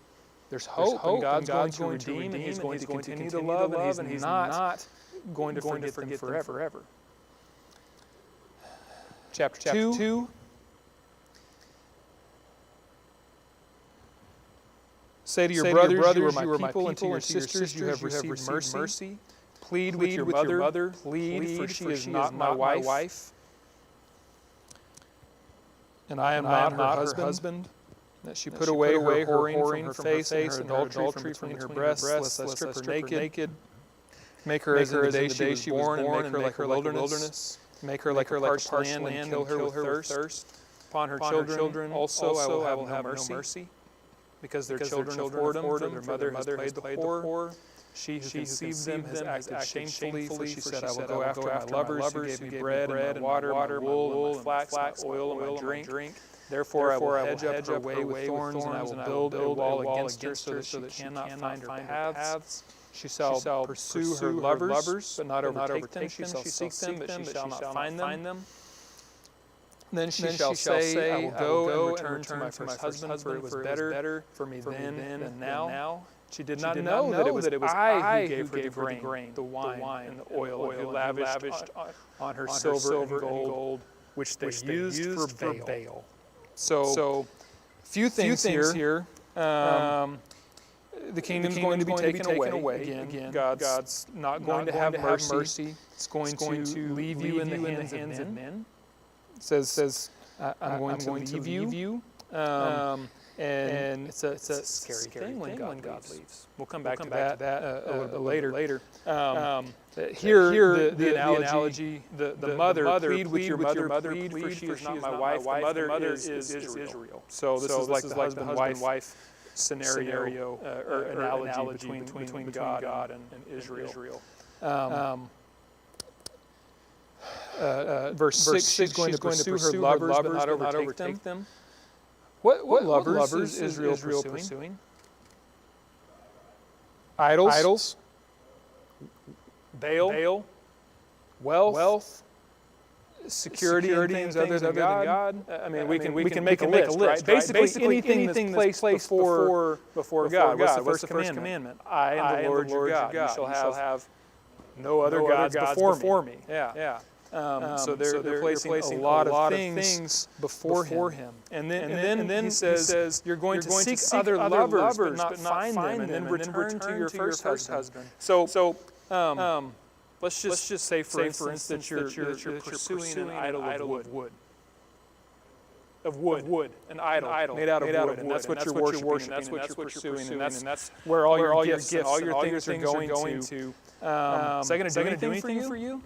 there's hope, and God's going to redeem, and He's going to continue to love, and He's not going to forget them forever. Chapter 2. Say to your brothers, you are my people, and to your sisters, you have received mercy. Plead with your mother, plead, for she is not my wife. And I am not her husband. That she put away her whoring from her face, and her adultery from her breasts, lest I strip her naked. Make her as in the day she was born, and make her like a wilderness. Make her like a parched land, and kill her with thirst. Upon her children also I will have no mercy. Because their children of whoredom, for their mother has played the whore. She who conceived them has acted shamefully, for she said, I will go after my lovers, who gave me bread and water, my wool, and my flax, my oil, and my drink. Therefore I will hedge up her way with thorns, and I will build a wall against her, so that she cannot find her paths. She shall pursue her lovers, but not overtake them. She shall seek them, but she shall not find them. Then she shall say, I will go and return to my first husband, for it was better for me then than now. She did not know that it was I who gave her the grain, the wine, and the oil, who lavished on her silver and gold, which they used for Baal. So, few things here. The kingdom's going to be taken away. Again, God's not going to have mercy. It's going to leave you in the hands of men. It says I'm going to leave you. And it's a scary thing when God leaves. We'll come back to that a little bit later. Here, the analogy, the mother, plead with your mother, plead, for she is not my wife. The mother is Israel. So this is like the husband-wife scenario or analogy between God and Israel. Verse 6, she's going to pursue her lovers but not overtake them. What lovers is Israel pursuing? Idols, Baal, wealth, security and things other than God. I mean, we can make a list, right? Basically anything that's placed before God. What's the first commandment? I am the Lord your God. You shall have no other gods before me. Yeah. So they're placing a lot of things before him. And then he says, you're going to seek other lovers, but not find them, and then return to your first husband. So let's just say, for instance, that you're pursuing an idol of wood. An idol made out of wood, and that's what you're worshiping, and that's what you're pursuing, and that's where all your gifts and all your things are going to. Is that going to do anything for you?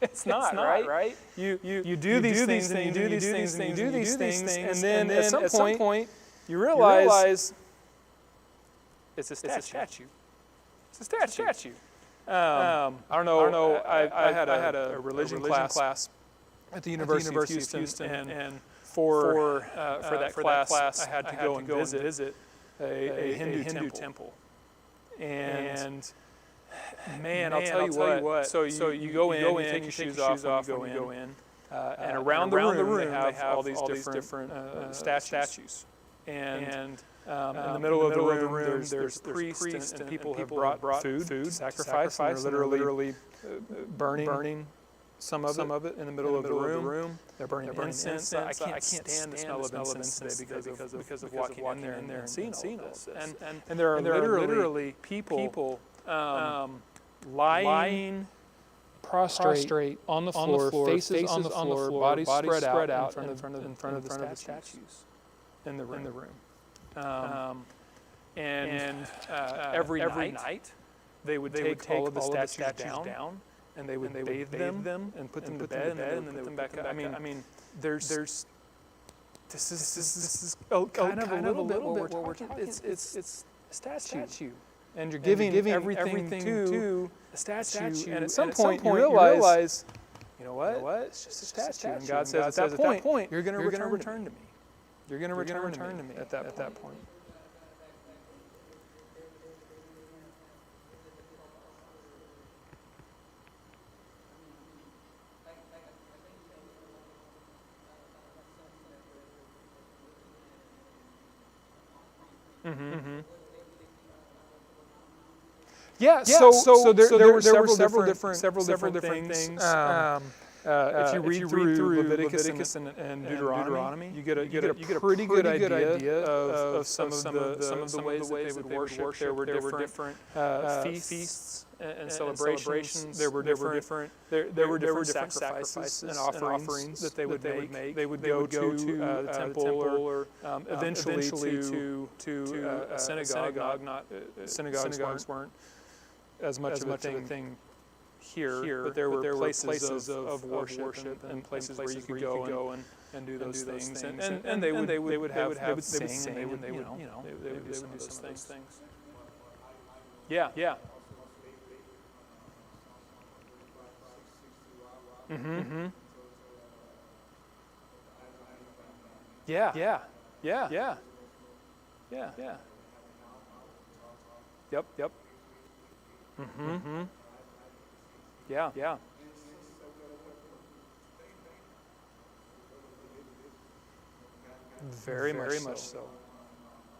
It's not, right? You do these things, and you do these things, and you do these things, and then at some point you realize it's a statue. It's a statue. I don't know. I had a religion class at the University of Houston, and for that class, I had to go and visit a Hindu temple. And man, I'll tell you what. So you go in, you take your shoes off when you go in, and around the room they have all these different statues. And in the middle of the room, there's priests and people have brought food, sacrifice, and they're literally burning some of it in the middle of the room. They're burning incense. I can't stand the smell of incense today because of walking in there and seeing all this. And there are literally people lying prostrate on the floor, faces on the floor, bodies spread out in front of the statues in the room. Every night they would take all of the statues down, and they would bathe them and put them to bed, and then put them back up. I mean, this is kind of a little bit what we're talking. It's a statue. And you're giving everything to a statue, and at some point you realize, you know what? It's just a statue. And God says at that point, you're going to return to me. You're going to return to me at that point. Yeah, so there were several different things. If you read through Leviticus and Deuteronomy, you get a pretty good idea of some of the ways that they would worship. There were different feasts and celebrations. There were different sacrifices and offerings that they would make. They would go to the temple or eventually to a synagogue. Synagogues weren't as much of a thing here, but there were places of worship and places where you could go and do those things, and they would sing, and they would do some of those things. Yeah. Mm-hmm. Yeah. Yep. Mm-hmm. Yeah. Very much so.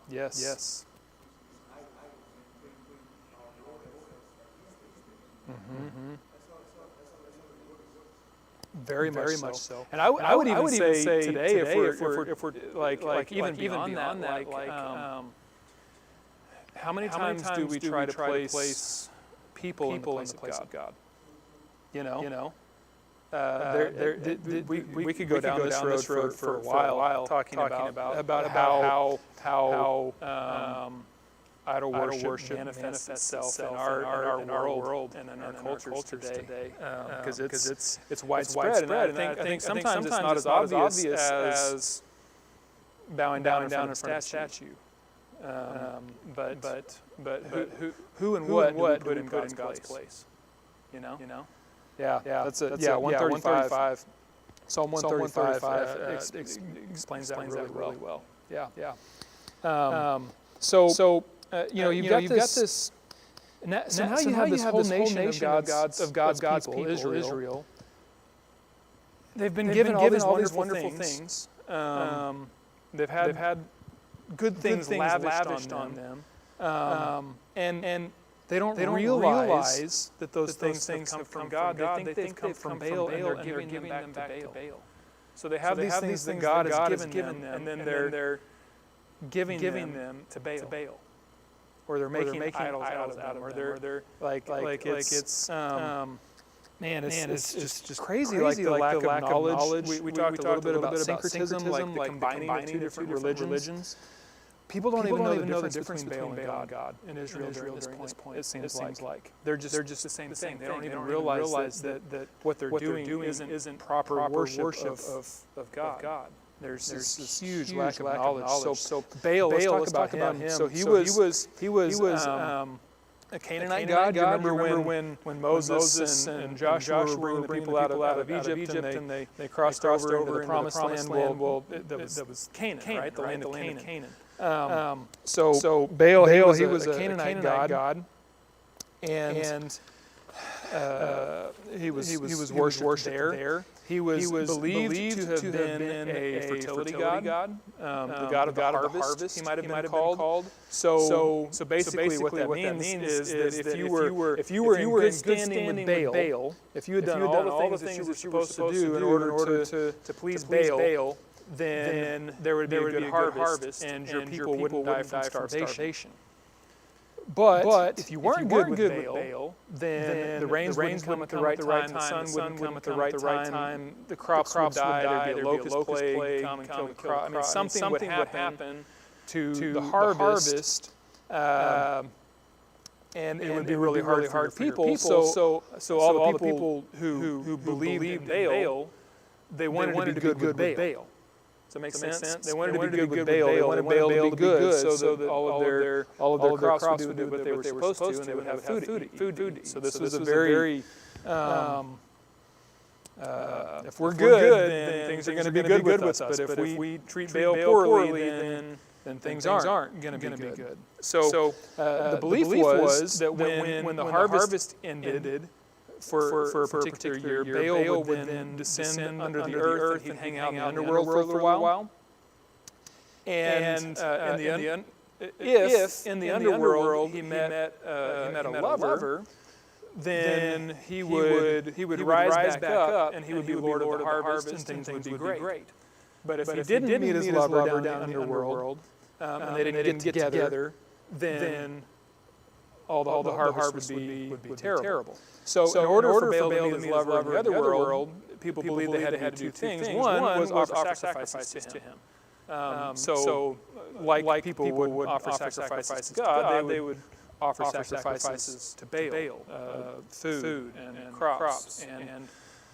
Yes. Mm-hmm. Very much so. And I would even say today, if we're like even beyond that, how many times do we try to place people in the place of God? You know, we could go down this road for a while talking about how idol worship manifests itself in our world and in our cultures today, because it's widespread. And I think sometimes it's not as obvious as bowing down in front of a statue. But who and what do we put in God's place? You know? Yeah. That's it. Yeah. 135. Psalm 135 explains that really well. Yeah. So you've got this. So now you have this whole nation of God's people, Israel. They've been given all these wonderful things. They've had good things lavished on them, and they don't realize that those things come from God. They think they've come from Baal, and they're giving them back to Baal. So they have these things that God has given them, and then they're giving them to Baal. Or they're making idols out of them, or they're like it's man, it's just crazy, like the lack of knowledge. We talked a little bit about syncretism, like the combining of two different religions. People don't even know the difference between Baal and God in Israel during this point. It seems like they're just the same thing. They don't even realize that what they're doing isn't proper worship of God. There's this huge lack of knowledge. So Baal, let's talk about him. So he was a Canaanite god. You remember when Moses and Joshua were bringing the people out of Egypt, and they crossed over into the Promised Land. Well, that was Canaan, right? The land of Canaan. So Baal, he was a Canaanite god, and he was worshipped there. He was believed to have been a fertility god, the god of the harvest. He might have been called. So basically, what that means is that if you were in good standing with Baal, if you had done all the things that you were supposed to do in order to please Baal, then there would be a good harvest, and your people wouldn't die from starvation. But if you weren't good with Baal, then the rains wouldn't come at the right time, the sun wouldn't come at the right time, the crops would die, there'd be a locust plague, come and kill the crop. I mean, something would happen to the harvest, and it would be really hard for people. So all the people who believed in Baal, they wanted to be good with Baal. Does that make sense? They wanted to be good with Baal. They wanted Baal to be good, so that all of their crops would do what they were supposed to, and they would have food. So this was a very if we're good, then things are going to be good with us. But if we treat Baal poorly, then things aren't going to be good. So the belief was that when the harvest ended, for a particular year, Baal would then descend under the earth, and he'd hang out in the underworld for a little while. And if in the underworld he met a lover, then he would rise back up, and he would be Lord of the harvest, and things would be great. But if he didn't meet his lover down in the underworld, and they didn't get together, then all the harvest would be terrible. So in order for Baal to meet his lover in the other world, people believed they had to do two things. One was offer sacrifices to him. So like people would offer sacrifices to God, they would offer sacrifices to Baal, food and crops and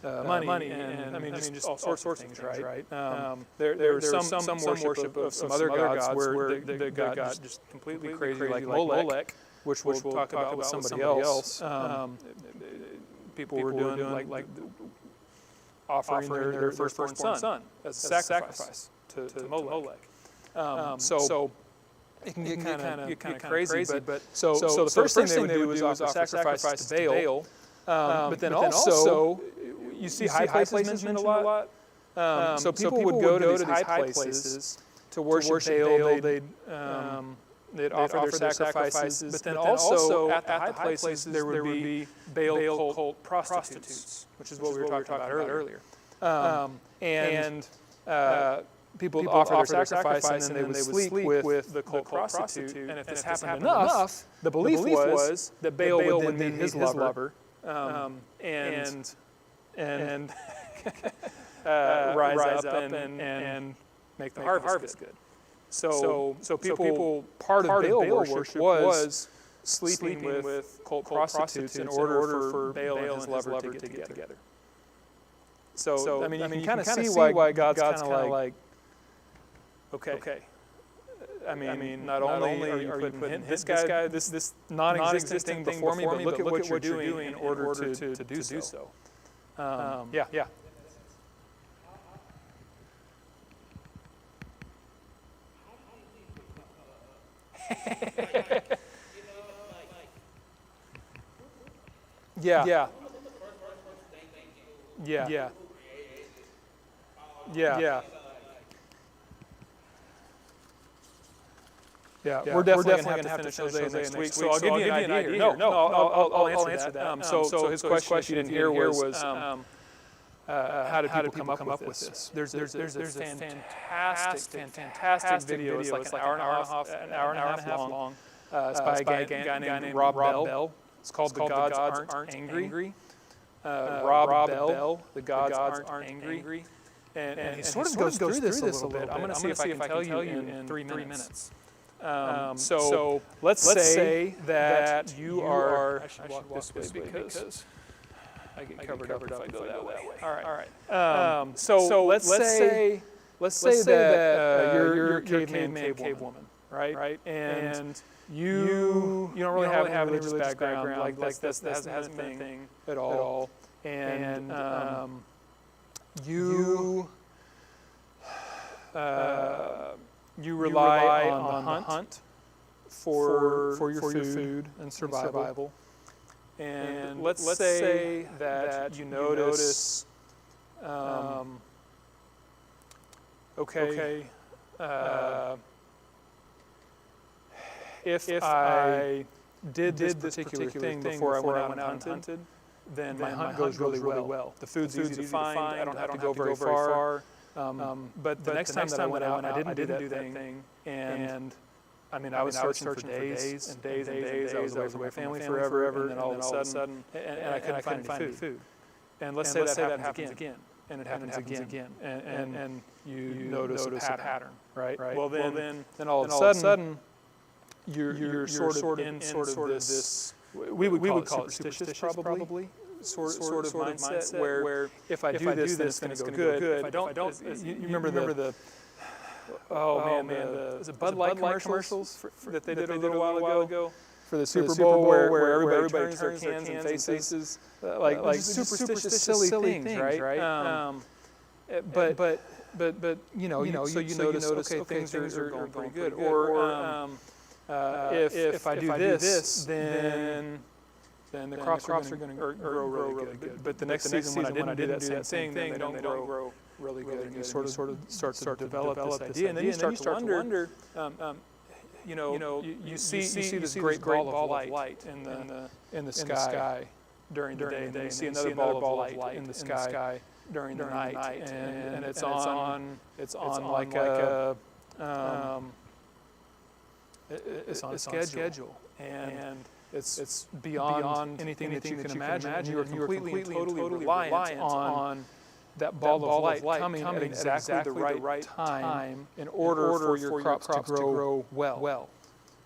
money and I mean just all sorts of things, right? There was some worship of some other gods where the god got just completely crazy, like Molech, which we'll talk about with somebody else. People were doing like offering their firstborn son as a sacrifice to Molech. So it can get kind of crazy. But so the first thing they would do is offer sacrifices to Baal. But then also, you see high places mentioned a lot. So people would go to these high places to worship Baal. They'd offer their sacrifices, but then also at the high places there would be Baal cult prostitutes, which is what we were talking about earlier. People would offer their sacrifice, and then they would sleep with the cult prostitute. And if this happened enough, the belief was that Baal would then meet his lover and rise up and make the harvest good. So people part of Baal worship was sleeping with cult prostitutes in order for Baal and his lover to get together. So I mean, you can kind of see why God's kind of like, okay, I mean, not only are you putting this guy, this non-existent thing before me, but look at what you're doing in order to do so. Yeah. Yeah. We're definitely going to have to finish Hosea next week, so I'll give you an idea here. I'll answer that. So his question, if you didn't hear, was how did people come up with this? There's a fantastic video. It's like an hour and a half long. It's by a guy named Rob Bell. It's called The Gods Aren't Angry. Rob Bell, The Gods Aren't Angry. And he sort of goes through this a little bit. I'm going to see if I can tell you in 3 minutes. So let's say that you are. I should walk this way because I get covered up if I go that way. All right. So let's say that you're a cave woman, right? And you don't really have a religious background. Like this hasn't been a thing at all. And you rely on the hunt for your food and survival. And let's say that you notice, if I did this particular thing before I went out and hunted, then my hunt goes really well. The food's easy to find. I don't have to go very far. But the next time that I went out, I didn't do that thing. And I mean, I was searching for days and days. I was away from my family forever, and then all of a sudden, and I couldn't find any food. And let's say that happens again, and it happens again, and you notice a pattern, right? Well, then all of a sudden, you're sort of in this. We would call it superstitious, probably. Sort of mindset where if I do this, then it's going to go good. If I don't, you remember the is it Bud Light commercials that they did a little while ago for the Super Bowl where everybody turns their cans and faces like superstitious silly things, right? But you notice okay, things are going pretty good. Or if I do this, then the crops are going to grow really good. But the next season when I didn't do that same thing, they don't grow really good. And you sort of start to develop this idea, and then you start to wonder. You see this great ball of light in the sky during the day, and then you see another ball of light in the sky during the night, and it's on like a schedule, and it's beyond anything that you can imagine. And you are completely and totally reliant on that ball of light coming at exactly the right time in order for your crops to grow well.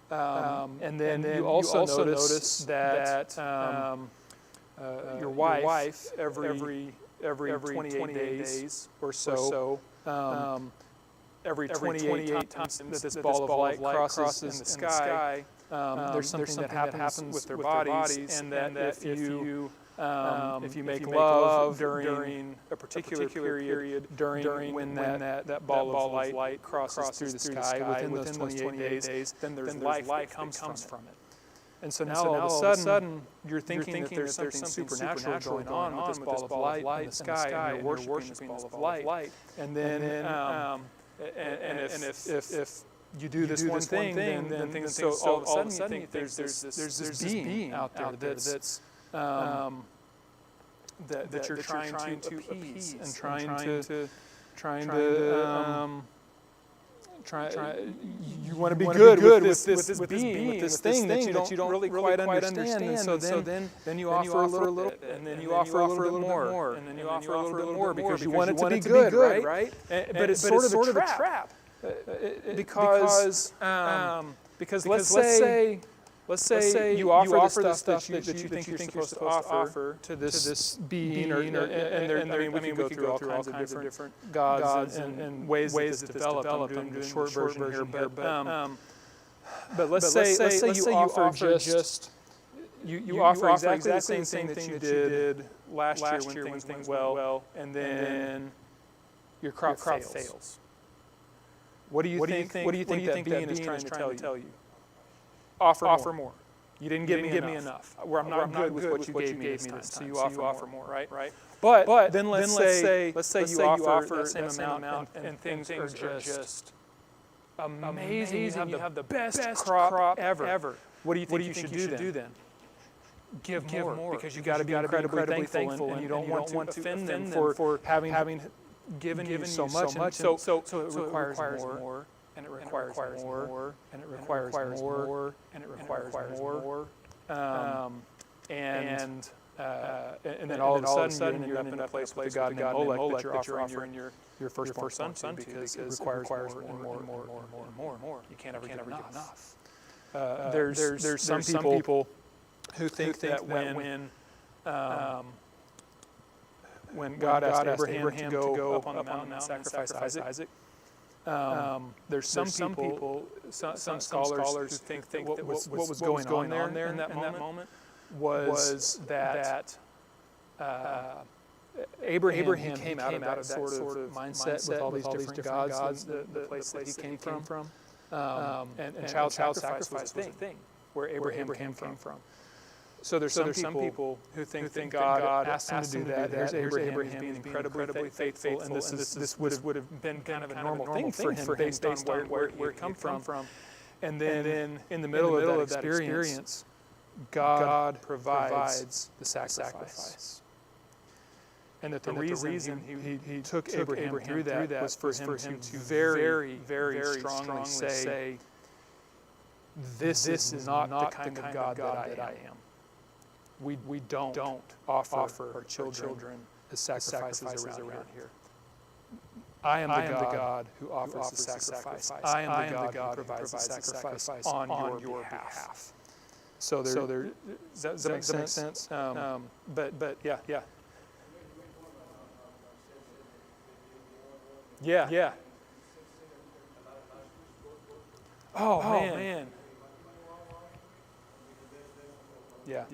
And then you also notice that your wife every 28 days or so, every 28 times that this ball of light crosses in the sky, there's something that happens with their bodies, and that if you make love during a particular period during when that ball of light crosses through the sky within those 28 days, then there's life that comes from it. And so now all of a sudden you're thinking that there's something supernatural going on with this ball of light in the sky, and you're worshiping this ball of light. And then if you do this one thing, then so all of a sudden you think there's this being out there that's that you're trying to appease and trying to you want to be good with this being, with this thing that you don't really quite understand. And so then you offer a little bit, and then you offer a little bit more, and then you offer a little bit more because you want it to be good, right? But it's sort of a trap. Because let's say Let's say you offer the stuff that you think you're supposed to offer to this being, and we could go through all kinds of different gods and ways that this developed. I'm doing the short version here, but let's say you offer just you offer exactly the same thing that you did last year when things went well, and then your crop fails. What do you think that being is trying to tell you? Offer more. You didn't give me enough. I'm not good with what you gave me this time, so you offer more, right? But then let's say you offer the same amount and things are just amazing. You have the best crop ever. What do you think you should do then? Give more, because you got to be incredibly thankful, and you don't want to offend them for having given you so much. So it requires more. And it requires more, and it requires more, and it requires more, and then all of a sudden you end up in a place with a god named Molech that you're offering your firstborn son because it requires more and more. You can't ever get enough. There's some people who think that when God asked Abraham to go up on the mountain and sacrifice Isaac, there's some scholars who think that what was going on there in that moment was that Abraham came out of that sort of mindset with all these different gods, the place that he came from, and child sacrifice was a thing where Abraham came from. So there's some people who think that God asked him to do that. Here's Abraham being incredibly faithful, and this would have been kind of a normal thing for him based on where he come from. And then in the middle of that experience, God provides the sacrifice. And that the reason he took Abraham through that was for him to very, very strongly say, this is not the kind of God that I am. We don't offer our children as sacrifices around here. I am the God who offers the sacrifice. I am the God who provides the sacrifice on your behalf. So does that make sense? But yeah. Yeah. Oh man. Yeah.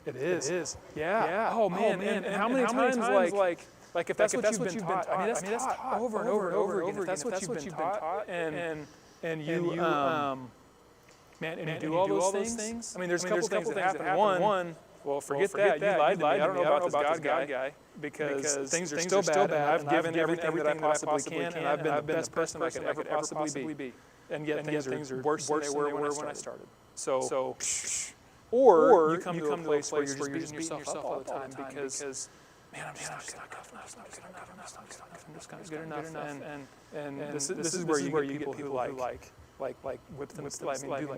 It is. Yeah. Oh man. And how many times like if that's what you've been taught, I mean that's taught over and over again. If that's what you've been taught, and you do all those things. I mean, there's a couple things that happen. One, well, forget that. You lied to me. I don't know about this God guy because things are still bad. And I've given everything that I possibly can, and I've been the best person I could ever possibly be. And yet things are worse than they were when I started. So, or you come to a place where you're just beating yourself up all the time because, man, I'm just not good enough. And this is where you get people who like whip them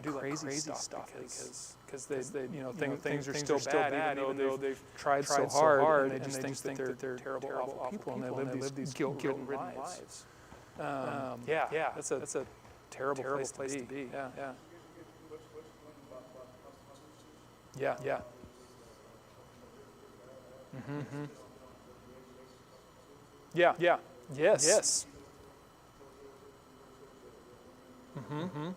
do crazy stuff because they things are still bad even though they've tried so hard and they just think that they're terrible, awful people and they live these guilt-ridden lives. That's a terrible place to be. Yeah. Mm-hmm. Yeah. Yes. Mm-hmm.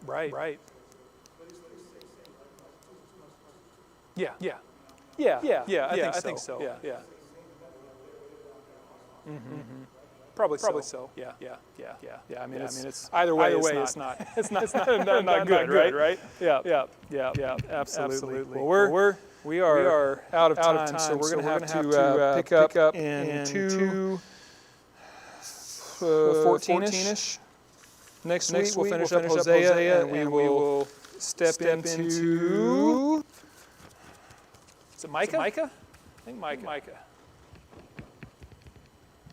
Right. Yeah. I think so. Yeah. Mm-hmm. Probably so. Yeah. I mean, it's either way. It's not good, right? Yeah. Absolutely. Well, we are out of time, so we're going to have to pick up in 14-ish. Next week we'll finish up Hosea, and we will step into. Is it Micah? I think Micah.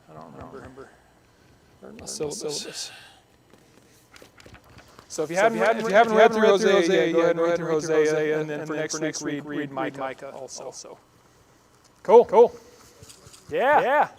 I don't remember. Syllabus. So if you haven't read through Hosea, go ahead and read through Hosea, and then for next week read Micah also. Cool. Yeah.